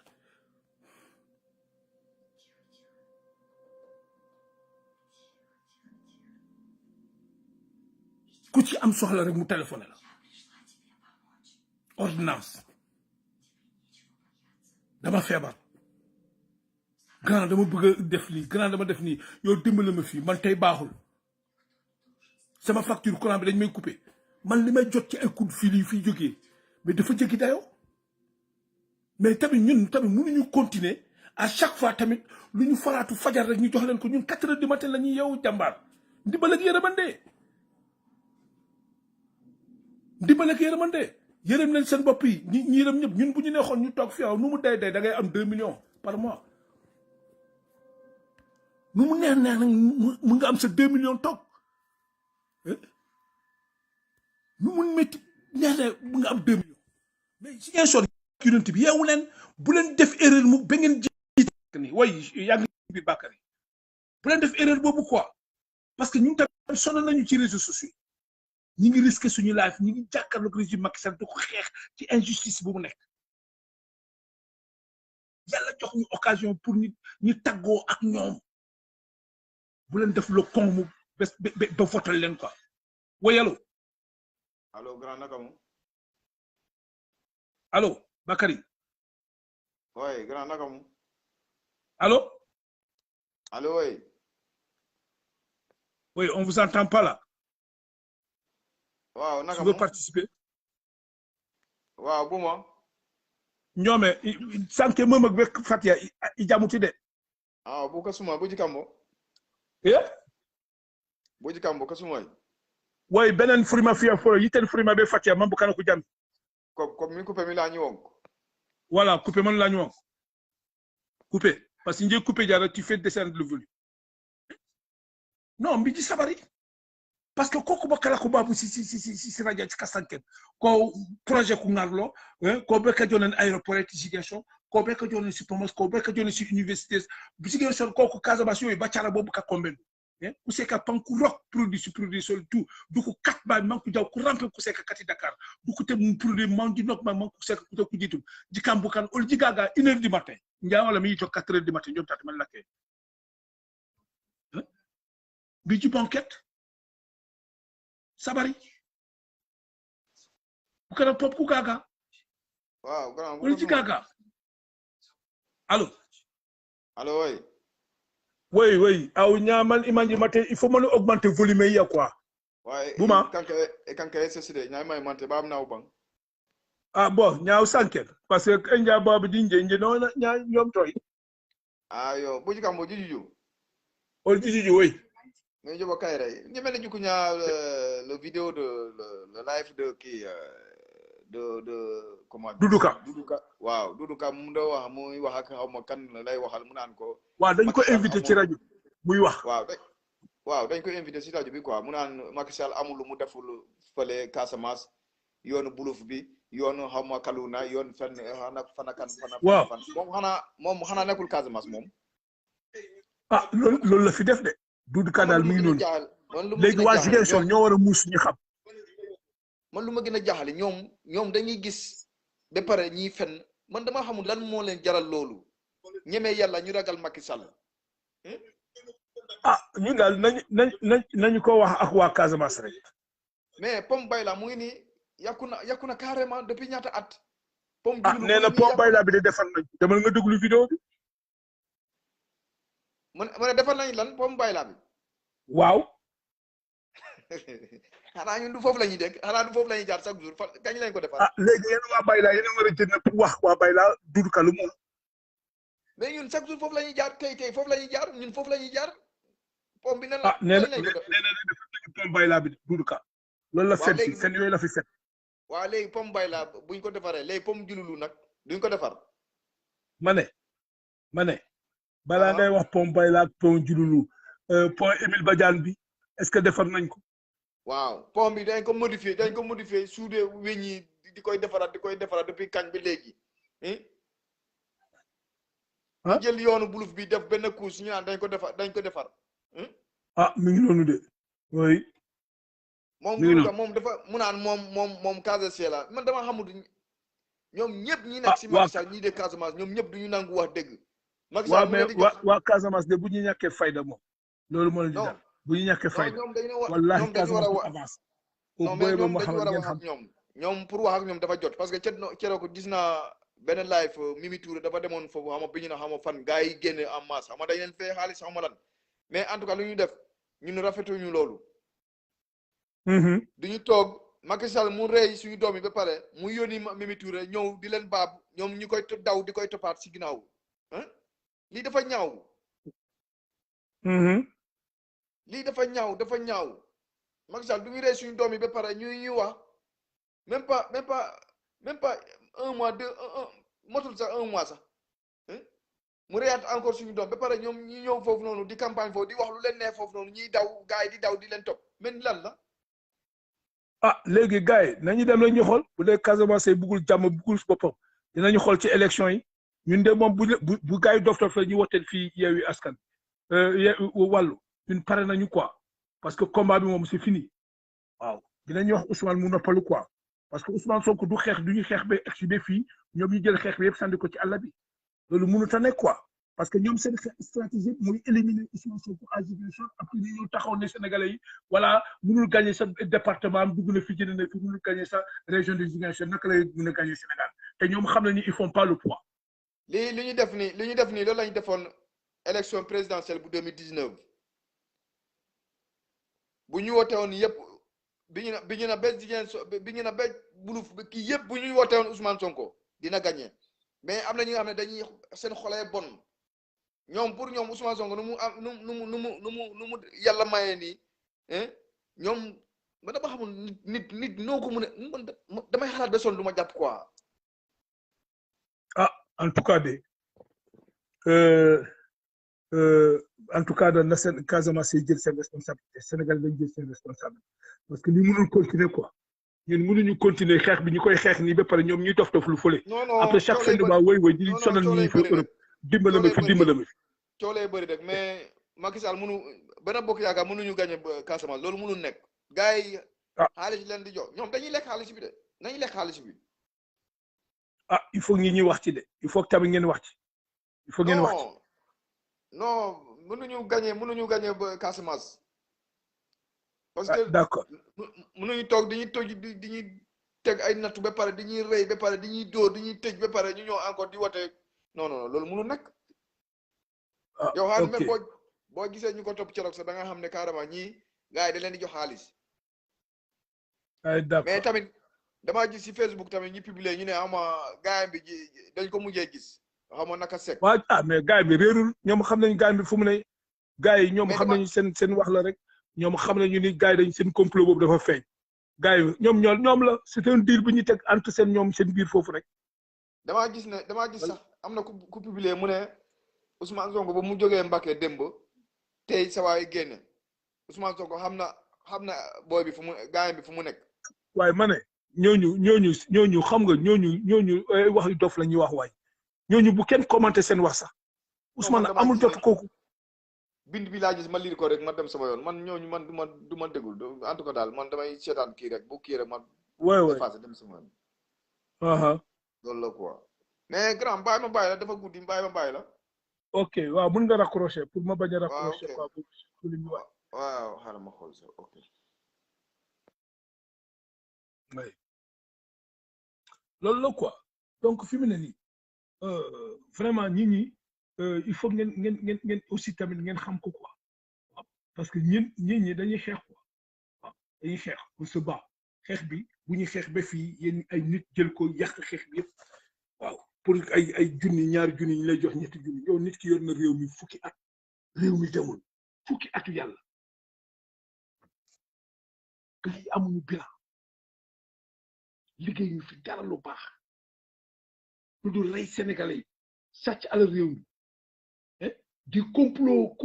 ku ci am soxla rek mu téléphoné la ordonnance dama feebar grand dama bëgg a def lii grand dama def nii yow dimbali ma fii man tey baaxul sama facture courant bi dañ may coupé man li may jot ci ay coup de fil yi fiy jógee mais dafa jéggi dayoo mais tamit ñun tamit mënuñu continuer à chaque fois tamit lu ñu faraatu fajar rek ñu jox leen ko ñun 4h du matin la ñuy yeewu jàmbaar ndimbal ak yërmande yërëm leen seen bopp yi ñi yërëm ñëpp ñun bu ñu neexoon ñu toog fi aw nu mu day da ngay am 2 millions par mois nu mu neex nag mu nga am sa 2 millions toog nu mu métti neex mu nga am 2 millions mais si ngeen sor yonent bi yeewu leen bu leen def erreur mu ba ngeen jiit ni way yaa ngi biir bàkkar yi bu leen def erreur boobu quoi parce que ñun tamit sonn nañu ci réseaux sociaux ñi ngi risqué suñu life ñi ngi jàkkaarloog régime Macky Sall di ko xeex ci injustice bu mu nekk yàlla jox ñu occasion pour ñu taggoo ak ñoom bu leen def le con mu ba votal leen quoi way allo grand naka mu allo Bakary ouais grand naka mu allo ouais oui on vous entend pas là. Waaw naka tu veux participer waaw bu ma ñoome sanke mom ak Fatia i jamuti de bu kasuma bu jikambo bu jikambo kasuma way benen frima fia fo yiten frima be Fatia man bu kana ko jam ko mi coupé mi la ñu won voilà coupé man la ñu won coupé parce que njé coupé jara tu fais descendre le volume non mbi ci sabari parce que koko bakala ko babu si radio ci kasanken ko projet ko ngarlo ko be ka jonen aéroport ci Ziguinchor ko be ka jonen si Pomos ko be ka jonen si université bu Ziguinchor koko Casamance yoy ba cara bobu ka komben ku se ka pan ku rock produit sol tout du ko kat ba man ku jaw ku rampe ku se ka kati Dakar du ko te mu produit man di nok man ku se ka ku ku jitu di kambu kan ol jigaga 1h du matin wala mi to 4h du matin ñom tat man laké bi ci banquette sabari bukana pop ku gaga waaw grand ol jigaga allo oui aw ñamal imandi matin il faut man augmenter volume yi quoi ouais Bouma kanke cécile ñay may monter ba am naaw bang bon ñaaw sankel parce que enja babu di nje no ñaa ñom toy ayo buji kambo juju ol juju oui mais jobo kayre ñi mel ñu ñaa le vidéo de le live de qui de comment Duduka waaw Duduka mu do wax muy wax ak xawma kan lay waxal mu naan ko waaw dañ ko invité ci radio muy wax waaw dañ ko invité ci radio bi quoi mu naan Macky Sall amul lu mu deful fele Casamance yoonu buluf bi yoonu xawma Kaluna yoon fenn fanakan moom xana nekkul Casamance moom loolu la fi def de Duduka daal mi ngi noonu léegi waa Ziguinchor ñoo war a muus ñu xam man lu ma gën a jaaxale ñoom dañuy gis ba pare ñiy fen man dama xamul lan moo leen jaral loolu ñemee yàlla ñu ragal Macky Sall ñu daal nañu ko wax ak waa Casamance rek mais Pom Bayla mu ngi nii yàqu na carrément depuis ñaata at Pom nee na Pom Bayla bi de defar nañ demal nga déglu vidéo bi mu ne defar nañ lan Pom Bayla bi waaw xanaa ñun du foofu la ñuy dégg xanaa du foofu la ñuy jaar chaque jour kañ lañ ko defar léegi yéen waa Bayla yéen a war a jënd pour wax waa Bayla Duduka lu mu mais ñun chaque jour foofu la ñuy jaar kay foofu la ñuy jaar ñun foofu la ñuy jaar pom bi nee na Pom Bayla bi Duduka loolu la fen fi fen yooyu la fi fen waaw léegi Pom Bayla buñ ko defaree léegi Pom Jululu nag duñ ko defar ma ne balaa ngay wax Pom Bayla ak Pom Jululu pont Émile Badiane bi est-ce que defar nañ ko waaw pont bi dañ ko modifier suude weñ yi di koy defaraat depuis kañ bi léegi jël yoonu buluf bi def benn couche ñu naan dañ ko defar mi ngi noonu de oui moom dafa mu naan moom Casamance la man dama xamul ñoom ñëpp ñi nekk si Macky Sall ñi de Casamance ñoom ñëpp duñu nangu wax dëgg Macky Sall mais waa Casamance de bu ñu ñàkkee fayda moom loolu moo leen di dal bu ñu ñàkkee fayda wallahi Casamance du avance non mais ñoom dañu war a wax ak ñoom pour wax ak ñoom dafa jot parce que ceroo ko gis naa benn live Mimi Touré dafa demoon foofu xama bi ñu na xama fan gars yi génne en masse xama dañ leen fay xaalis xama lan mais en tout cas lu ñu def ñun rafetuñu loolu duñu toog Macky Sall mu rey suñu doom yi ba pare mu yónni Mimi Touré ñëw di leen baab ñoom ñu koy daw di koy toppaat si ginnaaw lii dafa ñaaw lii dafa ñaaw Macky Sall du ñu rey suñu doom yi ba pare ñuy wax même pas 1 mois motul sax 1 mois sax mu reyaat encore suñu doom ba pare ñoom ñi ñëw foofu noonu di campagne foofu di wax lu leen neex foofu noonu ñuy daw gars yi di daw di leen topp men lan la léegi gars yi nañu dem la ñu xool bu dee Casamance bugul jàmm bugul boppam dinañu xool ci élection yi ñun de moom bu gars yi dof la ñu woteel fii Yewwi Askan wàllu ñun pare nañu quoi parce que combat bi moom c'est fini waaw dinañu wax Ousmane mu noppalu quoi parce que Ousmane Sonko du ñu xeex ba exhibé fii ñoom ñu jël xeex bi yëpp sànni ko ci àll bi loolu mënut a nekk quoi parce que ñoom seen stratégie mooy éliminer Ousmane Sonko à Ziguinchor après ñu ñëw taxaw ne Sénégalais yi voilà mënul gagner sa département am dugg na fi jënd na fi mënul gagner sa région de Ziguinchor naka lay mën a gagner Sénégal te ñoom xam nañu ils font pas le poids. li ñu def nii loolu lañu defoon élection présidentielle bu 2019 bu ñu woote woon yëpp bi ñu na ba Ziguinchor bi ñu na ba buluf kii yëpp bu ñu woote woon Ousmane Sonko dina gagner mais am na ñi nga xam ne dañuy seen xolee bon ñoom pour ñoom Ousmane Sonko nu mu yàlla mayee nii ñoom man dama xamul nit noo ko mën a damay xalaat ba sonn du ma jàpp quoi. En tout cas de en tout cas dans la Casamance yi jël seen responsabilité Sénégal dañ jël seen responsabilité parce que ni mënul continuer quoi ñun mënuñu continuer xeex bi ñu koy xeex nii ba pare ñoom ñuy dof lu fële non non après chaque fin de mois woy di non sonal coow ñi lay fi bëri Europe dimbala ma fi coow lay bëri rek mais Macky Sall mënu benn bokk yaakaar mënuñu gagné Casamance loolu mënul nekk gars yi xaalis leen di jox ñoom dañuy lekk xaalis bi de nañu lekk xaalis bi il faut ñi ñuy wax ci de il faut que tamit ngeen wax ci il faut ngeen wax ci non mënuñu gagné ba Casamance parce que d'accord mënuñu toog diñuy teg ay nattu ba pare diñuy rey ba pare diñuy dóor diñuy tëj ba pare ñu ñëw encore di wote non loolu mënul nekk yow xam même boo gisee ñu ko topp ci sax da nga xam ne carrément ñii gars yi da leen di jox xaalis mais tamit damaa gis si Facebook tamit ñu publier ñu ne ama gars bi dañ ko mujjee gis xamoon naka sec waaw mais gars bi réerul ñoom xam nañu gars bi fu mu ne gars yi ñoom xam nañu seen wax la rek ñoom xam nañu ni gars yi dañ seen complot boobu dafa feeñ gars yi ñoom la c'est un deal bu ñu teg entre seen biir foofu rek damaa gis sax am na ku publier mu ne Ousmane Sonko ba mu jógee Mbacké démb tey sa waay génne Ousmane Sonko xam na booy bi fu mu gars bi fu mu nekk waaye ma ne ñooñu xam nga ñooñu wax yu dof la ñuy wax waay ñooñu bu kenn commenté seen wax sax Ousmane amul jot kooku bind bi laa gis ma lire ko rek ma dem sama yoon man ñooñu man du ma déglu en tout cas daal man damay seetaan kii rek bu kii rek man effacé dem sama yoon loolu la quoi mais grand bàyyi ma bàyyi la dafa guddi bàyyi ma bàyyi la ok waaw mën nga raccrocher pour ma bañ a raccrocher quoi pour li ñu wax waaw xaaral ma xool sax ok oui loolu la quoi donc fi mu ne nii vraiment nit ñi il faut ngeen aussi tamit ngeen xam ko quoi parce que ñi dañuy xeex quoi waaw dañuy xeex pour se battre xeex bi bu ñuy xeex ba fii yéen ay nit jël ko yàq xeex bi yëpp waaw pour ay junni ñaari junni ñu lay jox ñetti junni yow nit ki yor na réew mi fukki at réew mi demul fukki atu yàlla gars yi amuñu bilan liggéey ñu fi dara lu baax lu dul rey sénégalais yi sàcc alal réew mi di complot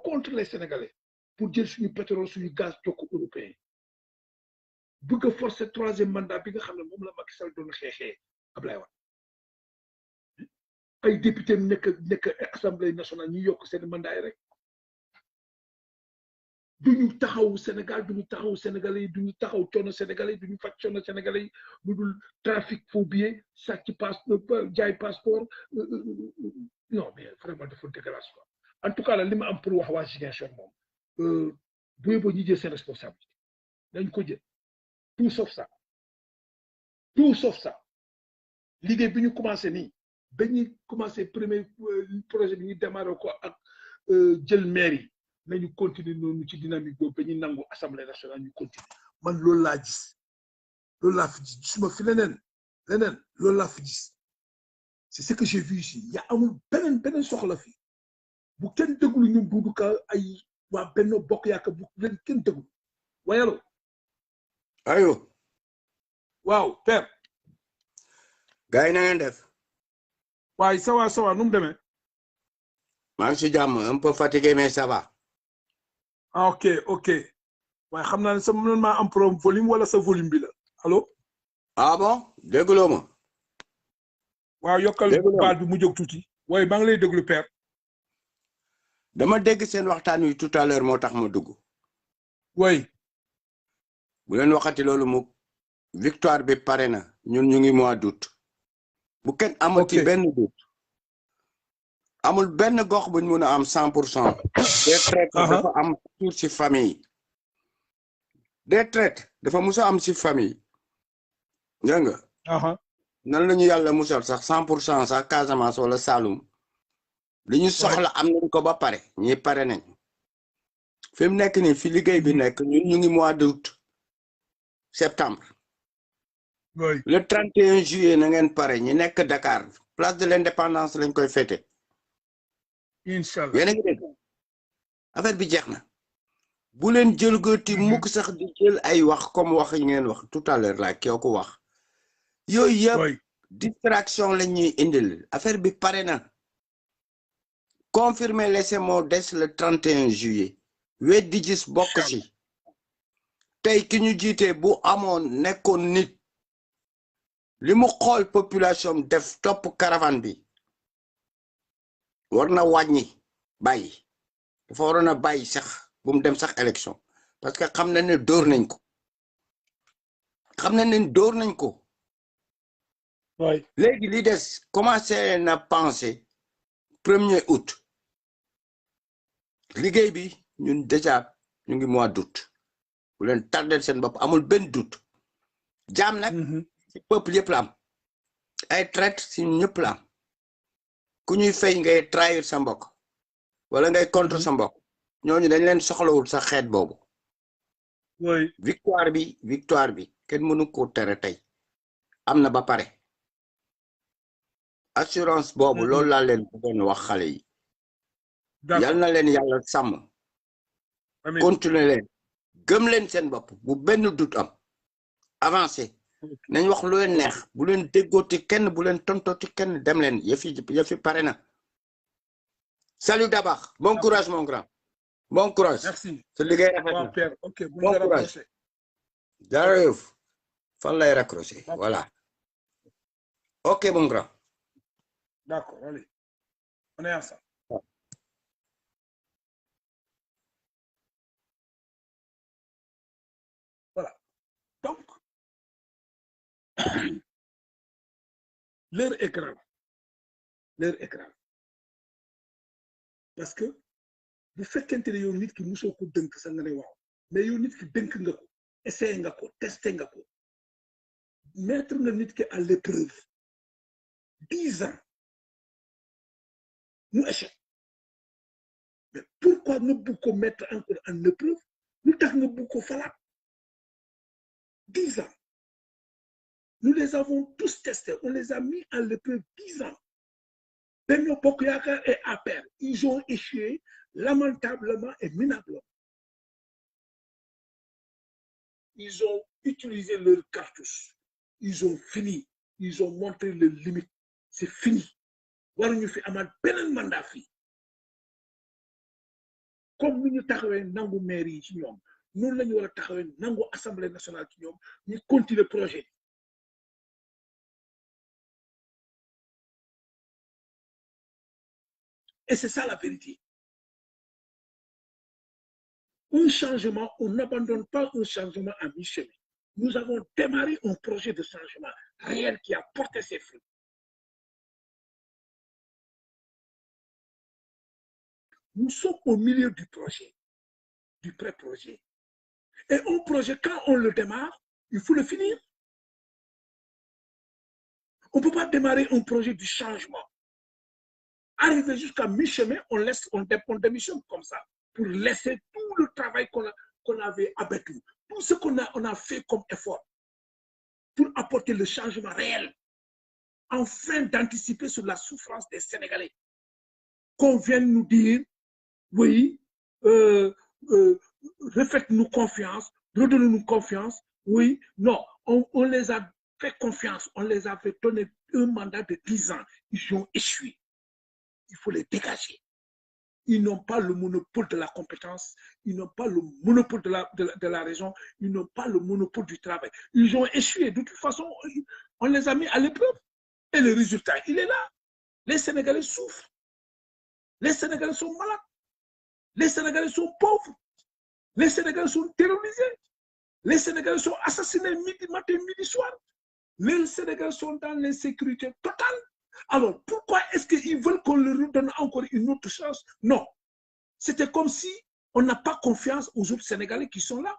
contre les sénégalais pour jël suñu pétrole suñu gaz jokko européen bëgg a forcer troisième mandat bi nga xam ne moom la Macky Sall doon xeexee Ablaye Wade ay député nekk assemblée nationale ñu yokk seen mandat yi rek duñu taxaw Sénégal duñu taxaw sénégalais yi duñu taxaw coono sénégalais yi duñu faj coono sénégalais yi lu dul trafic faux billets sàcc jaay passeport non mais vraiment dafa dégueulasse quoi en tout cas là li ma am pour wax waa Ziguinchor moom bu yóbboo ñu jël seen responsabilité dañ ko jël tout sauf ça liggéey bi ñu commencé nii dañuy commencé premier projet bi ñu démarré ko ak jël maire yi nañu continuer noonu ci dynamique boobu ba ñu nangu assemblée nationale ñu continuer man loolu laa gis loolu laa fi gis gisuma fi leneen loolu laa fi gis c'est ce que j'ai vu ici ya amul beneen soxla fi bu kenn déglu ñun Doudou Ka ay waa Benno Bokk Yaakaar bu leen kenn déglu wayalo ayo waaw père gars yi na ngeen def waaye ça va nu mu demee maa ngi si jàmm un peu fatigué mais ça va ah ok waaye xam naa ne sa mën maa am problème volume wala sa volume bi la allo ah bon dégguloo ma waaw yokkal baat bi mu jóg tuuti waaye maa ngi lay déglu père dama dégg seen waxtaan wi tout à l'heure moo tax ma dugg way bu leen waxati loolu mu victoire bi pare na ñun ñu ngi mois d'août bu kenn amati benn doute amul benn gox buñ mun a am 100% des traites dafa am toujours ci famille des traites dafa musa am ci famille nga nan la ñu yàlla musal sax 100% sax Casamance wala Saloum li ñu soxla am nañ ko ba pare ñi pare nañ fi mu nekk nii fi liggéey bi nekk ñun ñu ngi mois d'août septembre le 31 juillet na ngeen pare ñi nekk Dakar place de l'indépendance lañ koy fêter inchallah yéen a ngi dégg affaire bi jeex na bu leen jël gëti mukk sax di jël ay wax comme wax yi ngeen wax tout à l'heure la kii ko wax yooyu yëpp distraction la ñuy indil affaire bi pare na confirmer laissez-moi des le 31 juillet weddi gis bokk ci tey ki ñu jiite bu amoon nekkoon nit li mu xool population def topp caravane bi war na wàññi bàyyi dafa waroon a bàyyi sax bu mu dem sax élection parce que xam na ne dóor nañ ko léegi li des commencé na penser 1er août liggéey bi ñun déjà ñu ngi mois d'août bu leen tardel seen bopp amul benn doute jaam nag ci peuple yëpp la am ay traite si ñëpp la am ku ñuy fay ngay trahir sa mbokk wala ngay contre sa mbokk ñooñu dañ leen soxlawul sa xeet boobu victoire bi kenn mënu ko tere tey am na ba pare assurance boobu loolu laa leen bëggoon wax xale yi yal na leen yàlla sàmm continuer leen gëm leen seen bopp bu benn doute am avancé nañ wax lu leen neex bu leen déggooti kenn bu leen tontooti kenn dem leen yëfi pare na salut Dabax bon courage mon grand bon courage merci sa liggéey rafet na bon courage jërëjëf fan lay raccrocher voilà ok mon grand d'accord allez on est ensemble voilà donc l'heure est grave parce que bu fekkente ne yow nit ki musoo ko dënk sax nga ne waaw mais yow nit ki dënk nga ko essayé nga ko testé nga ko mettre nga nit ki à l'épreuve 10 ans mu échec mais pourquoi nga bugg ko mettre encore en épreuve lu tax nga bugg ko falaat 10 ans nous les avons tous testés on les a mis à l'épreuve 10 ans Benno Bokk Yaakaar et APR ils ont échoué lamentablement et minablement ils ont utilisé leur cartouche ils ont fini ils ont montré les limites c'est fini waruñu fi amaat beneen mandat fii comme ni ñu taxawee nangu maire yi ci ñoom noonu la ñu war a taxawee nangu assemblée nationale ci ñoom ñu continuer projet et c'est ça la vérité un changement on n'abandonne pas un changement à mi-chemin nous avons démarré un projet de changement réel qui a porté ses fruits nous sommes au milieu du projet du pré-projet et un projet quand on le démarre il faut le finir on ne peut pas démarrer un projet du changement arriver jusqu'à mi-chemin on démissionne comme ça pour laisser tout le travail qu'on avait abattu tout ce qu'on a fait comme effort pour apporter le changement réel afin d'anticiper sur la souffrance des Sénégalais qu'on vienne nous dire oui refaites-nous confiance redonnez-nous confiance oui non on les a fait confiance on les a fait donner un mandat de 10 ans ils ont échoué il faut les dégager ils n'ont pas le monopole de la compétence ils n'ont pas le monopole de la région ils n'ont pas le monopole du travail ils ont échoué de toute façon on les a mis à l'épreuve et le résultat il est là les Sénégalais souffrent les Sénégalais sont malades les Sénégalais sont pauvres les Sénégalais sont terrorisés les Sénégalais sont assassinés midi matin midi soir les Sénégalais sont dans l'insécurité totale alors pourquoi est-ce qu'ils veulent qu'on leur donne encore une autre chance non c'était comme si on n'a pas confiance aux autres Sénégalais qui sont là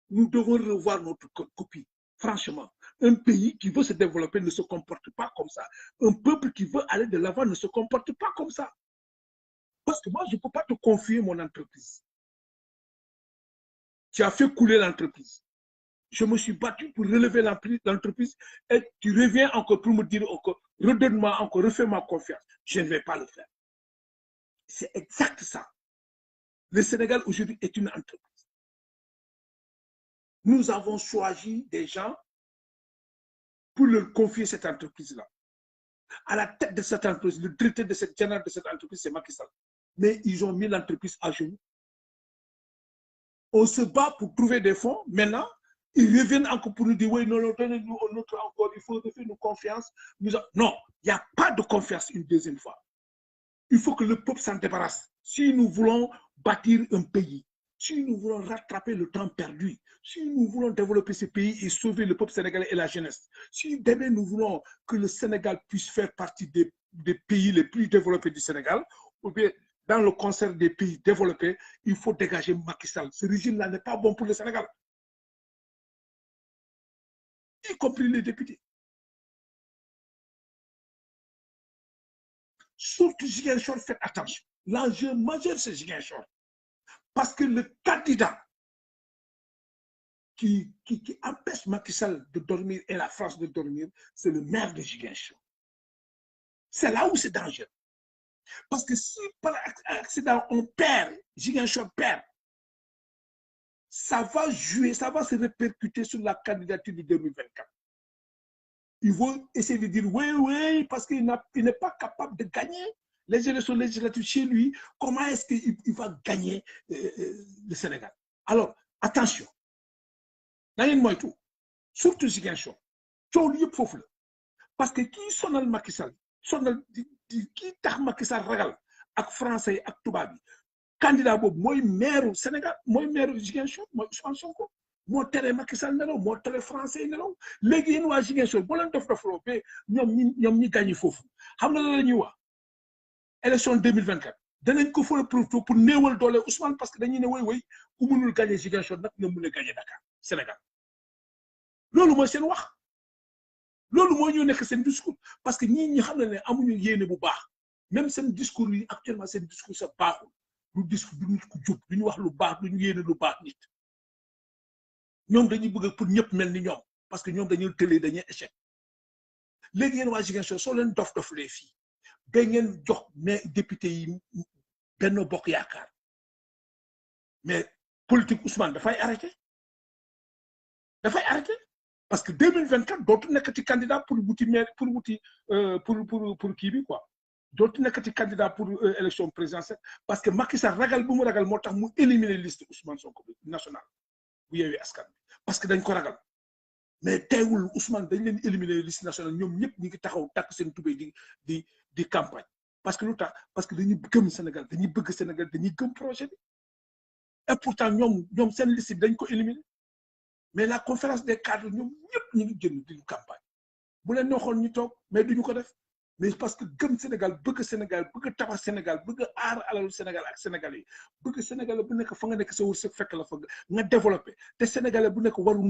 nous devons revoir notre copie franchement un pays qui veut se développer ne se comporte pas comme ça un peuple qui veut aller de l'avant ne se comporte pas comme ça parce que moi je ne peux pas te confier mon entreprise tu as fait couler l'entreprise je me suis battu pour relever l'entreprise et tu reviens encore pour me dire encore, redonne-moi encore, refais-moi confiance. Je ne vais pas le faire. C'est exact ça. Le Sénégal aujourd'hui est une entreprise. Nous avons choisi des gens pour leur confier cette entreprise-là. À la tête de cette entreprise, le directeur de cette général de cette entreprise, c'est Macky Sall. Mais ils ont mis l'entreprise à genoux. On se bat pour trouver des fonds. Maintenant, ils reviennent encore pour nous dire, oui, non, non, donnez-nous un autre encore, il faut faire-nous confiance. Non, il n'y a pas de confiance une deuxième fois. Il faut que le peuple s'en débarrasse. Si nous voulons bâtir un pays, si nous voulons rattraper le temps perdu, si nous voulons développer ce pays et sauver le peuple sénégalais et la jeunesse, si demain nous voulons que le Sénégal puisse faire partie des pays les plus développés du Sénégal, ou bien dans le concert des pays développés, il faut dégager Macky Sall. Ce régime-là n'est pas bon pour le Sénégal, y compris les députés. Surtout Ziguinchor, faites attention. L'enjeu majeur, c'est Ziguinchor. Parce que le candidat qui empêche Macky Sall de dormir et la France de dormir, c'est le maire de Ziguinchor. C'est là où c'est dangereux. Parce que si par accident on perd, Ziguinchor perd, ça va jouer, ça va se répercuter sur la candidature de 2024. Ils vont essayer de dire oui, oui, parce qu'il n'est pas capable de gagner les élections législatives chez lui. Comment est-ce qu'il va gagner le Sénégal? Alors, attention. Surtout Ziguinchor. Parce que qui sonal Macky Sall, qui tax Macky Sall ragal ak français ak tubaab bi candidat boobu mooy maire Sénégal mooy maire Ziguinchor mooy Ousmane Sonko moo tere Macky Sall nelaw moo tere français yi nelaw léegi yéen waa Ziguinchor boo leen dofloo ba ñoom ñi gagné foofu xam nga la ñuy wax élection 2024 danañ ko fa profité pour néewal doole Ousmane parce que dañuy ne woy ku mënul gagné Ziguinchor nag nga mën a gagné Dakar Sénégal loolu mooy seen wax. loolu mooy ñu nekk seen discours parce que ñi xam ne amuñu yéene bu baax même seen discours yi actuellement seen discours sa baaxul du discours du nit ku jub du ñu wax lu baax du ñu yéene lu baax nit ñoom dañuy bëgg pour ñëpp mel ni ñoom parce que ñoom dañuy tëlee dañuy échec léegi yéen waa Ziguinchor soo leen dof-doflee fii ba ngeen jox mais député yi Benno Bokk Yaakaar mais politique Ousmane dafay arrêté parce que 2024 dootu nekkati candidat pour wuti maire pour wuti pour kii bi quoi dootu nekkati candidat pour élection présidentielle parce que Macky Sall ragal bu mu ragal moo tax mu éliminer liste Ousmane Sonko bi national bu Yewwi Askan Wi parce que dañ ko ragal mais teewul Ousmane dañ leen éliminer liste nationale ñoom ñëpp ñu ngi taxaw takk seen tubéy di campagne parce que lu tax parce que dañuy gëm Sénégal dañuy bëgg Sénégal dañuy gëm projet bi et pourtant ñoom seen liste bi dañ ko éliminer. Mais la conférence des cadres, nous avons une campagne. Vous l'avez dit, mais nous avons fait. Mais parce que le Sénégal, le Sénégal, le tabac Sénégal, le art à la Sénégal, le Sénégalais, le Sénégal, le développer. Les Sénégalais, nous avons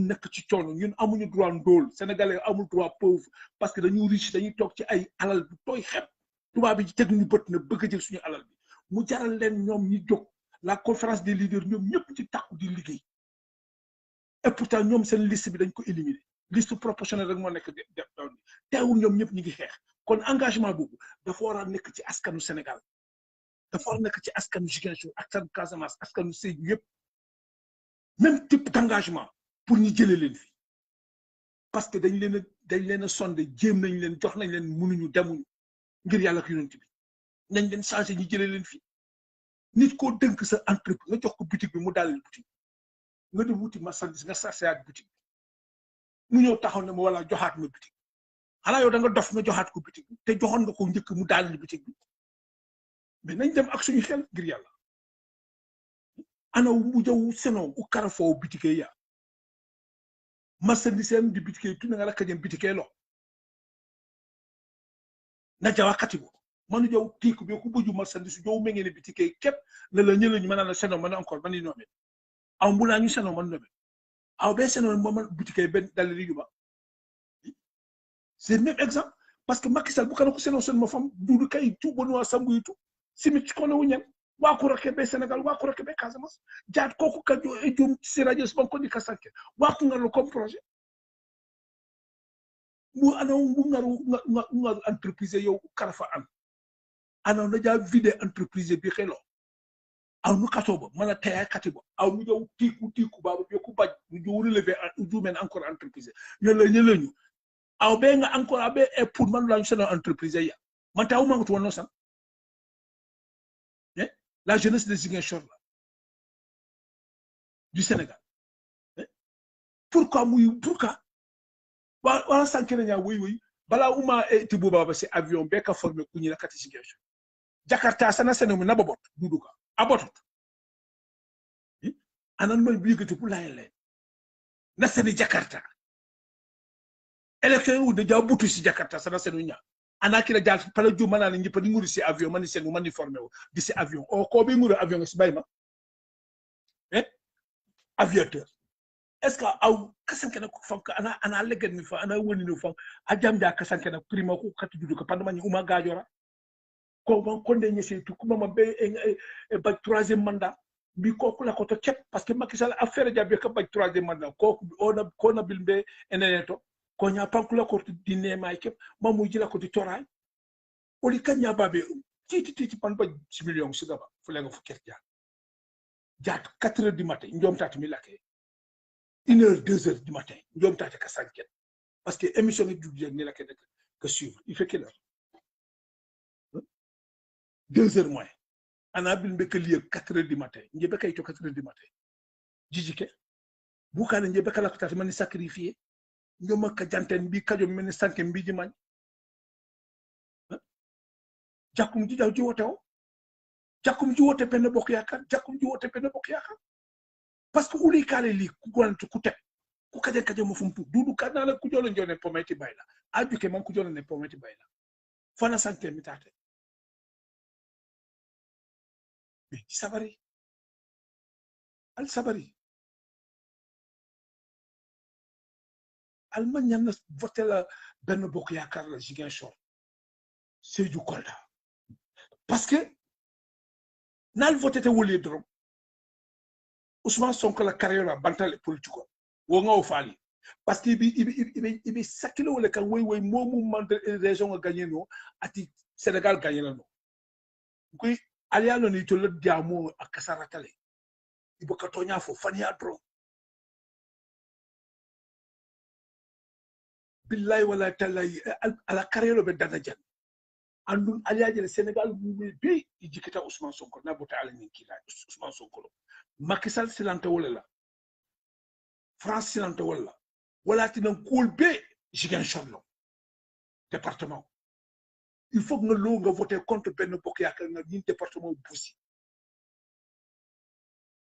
le droit d'ol. Les Sénégalais ont le droit pauvre. Parce que nous sommes riches, nous sommes alal bu toy xep. Tuba bi tek ñu bëtt na bëgg jël suñu alal bi. Mu jaral leen ñom ñi jóg. La conférence des leaders ñom ñëpp ci takku di liggéey. Et pourtant ñoom seen liste bi dañ ko éliminer liste proportionnelle rek moo nekk teewul ñoom ñëpp ñu ngi xeex kon engagement boobu dafa war a nekk ci askanu Sénégal dafa war a nekk ci askanu Ziguinchor askanu Casamance askanu Sédhiou yëpp même type d'engagement pour ñu jëlee leen fi parce que dañ leen a sondé jéem nañ leen jox nañ leen mënuñu demuñu ngir yàlla ak yonent bi nañ leen changé ñu jëlee leen fi nit koo dënk sa entreprise nga jox ko boutique bi mu daal boutique nga dem wuti marchandise nga sarseyaat boutique mu ñëw taxaw ne ma wala joxaat ma boutique xanaa yow da nga dof nga joxaat ko boutique bi te joxoon nga ko njëkk mu daal ni boutique bi mais nañ dem ak suñu xel ngir yàlla ana mu jaw seno u Carrefour boutique ya marchandise di boutique tu nga la kajem boutique lo na jawakati bo manu jaw tiku be ku bëju marchandise jow mengene boutique kep la ñëla ñu mëna la seno mëna encore bani nomé aw mbula ñu seno man nomé aw be seno mo man boutique ben dal li ba c'est le même exemple parce que Macky Sall bu kana ko seno sen mo fam dudu kay tu bonu sambu yitu simit ko no ñen wa ko rakebe Sénégal wa ko rakebe Casamance jaat koku ka jo e jom ci radio ban ko di ka sanké wa ko ngal comme projet mu ana mu ngaru entreprise yow Karafa am ana na ja vide entreprise bi xelo aw nu katoba mana tay katiba aw mu jow tiku baba bi ko baj mu jow relever du men encore entreprise ñelañu aw be nga encore abe e pour man la ñu entreprise ya man taw ma ngi non san la jeunesse de Ziguinchor là du Sénégal pourquoi wala sankere nya oui bala uma ti boba ba c'est avion be ka formé ku ñi la kati Ziguinchor Jakarta sana sene mu na bobot duduka abotot anan man bi yëkëti pour layel na sene Jakarta élection ou de jabutu si Jakarta sana sene nya anaki la jall pala ju manana ñi pa di nguru si avion man sene man ni formé di si avion o ko be nguru avion si bayma aviateur est-ce que aw kasanke na fanka ana leggen mi fa ana woni no fa ajam ja kasanke na primo ko kati dudu ko pandama ni uma gajora ko man konde ñese tu kuma ma be ba 3e mandat bi ko kula ko to kep parce que Macky Sall affaire jabe ka ba 3e mandat ko ona ko na bilbe eneto ko nya pankula ko di nema kep mamu jila ko di toray oli kanya babe titi pan ba 6 millions sigaba fu lenga fu kerja jat 4h du matin ndom tati mi laké 1h 2h du matin ndom tati ka sanket parce que émission du ni laké que suivre il fait quelle heure 2h moins ana bil mbeke lié 4h du matin njebe kay to 4h du matin jijike bu kana njebe kala ko tati man sacrifier ndoma ka janten bi kajo men sanke mbiji man jakum ji jaw ji woto jakum ji wote penne bokk yakar jakum ji wote penne bokk yakar parce que uli kale li ku gonantu ku tek ku kaje mo fumpu dudu kanala ku jolo njone pometi bayla ajuke man ku jolo ne pometi bayla fana sanke mitate sabari al sabari Allemagne na voté la ben bokk yakar la Ziguinchor c'est du Kolda parce que nal voté te woli drom Ousmane Sonko la carrière bantale politique wo nga o fali parce que ibi sakilo wala kan way momu man région a gagné no ati Sénégal gagné la no kuy alialo ni to le diamo akasara tale ibo katonya fo fania drom billahi wala talay ala carrière be dana jan andun aliaje le Sénégal mu bi jikita Ousmane Sonko na bota ala ni kila Ousmane Sonko Macky Sall silante wala la France silante wala tinan koulbe Ziguinchor lo département il faut que nous nga voter contre Ben Bokk Yakaar nga ñi département Boussi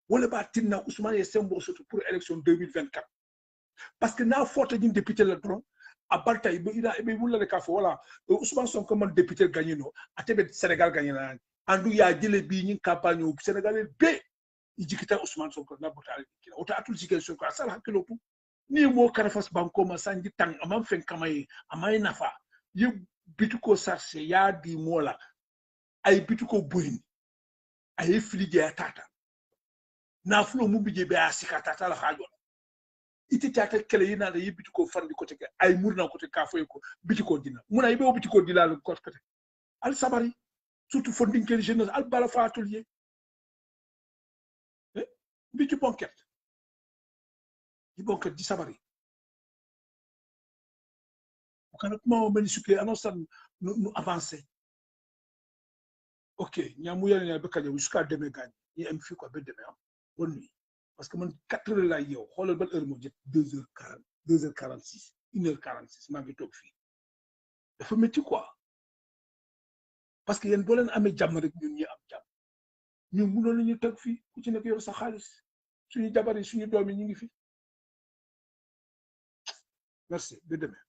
wala ba tinna Ousmane ye sembo surtout pour élection 2024 parce que na faute ñi député la dron a balta ibe wula le ka fo wala Ousmane Sonko man député gagné no atebe Sénégal gagné na andu ya jëlé bi ñi campagne au Sénégal be ijikita Ousmane Sonko na botale kila ota atul Ziguinchor ko asal hakilo tu ni mo karafas banko ma sanji tang amam fen kamay amay nafa yi bituko sarse ya di mola ay bituko boyin ay filige atata na fulo mu bije be asika tata la hajo iti tata kele yina da yi bituko fandi ko teke ay murna ko te kafo ko bituko dina muna yibe bituko dina lu ko teke al sabari surtout fonding kel jeunesse al bala fatul ye bitu bonket di sabari kana kuma meni suke annonce nous avancer ok nyamu yene be kaje jusqu'à demain gagne ni am fi ko be demain bonne nuit parce que man 4 heures la yow xolal ban heure mo jot 2h40 2h46 1h46 ma ngi tok fi dafa metti quoi parce que yeen bo len amé jamm rek ñun ñi am jamm ñu mënon lañu tok fi ku ci nek yor sa xaliss suñu jabari suñu doomi ñi ngi fi merci de demain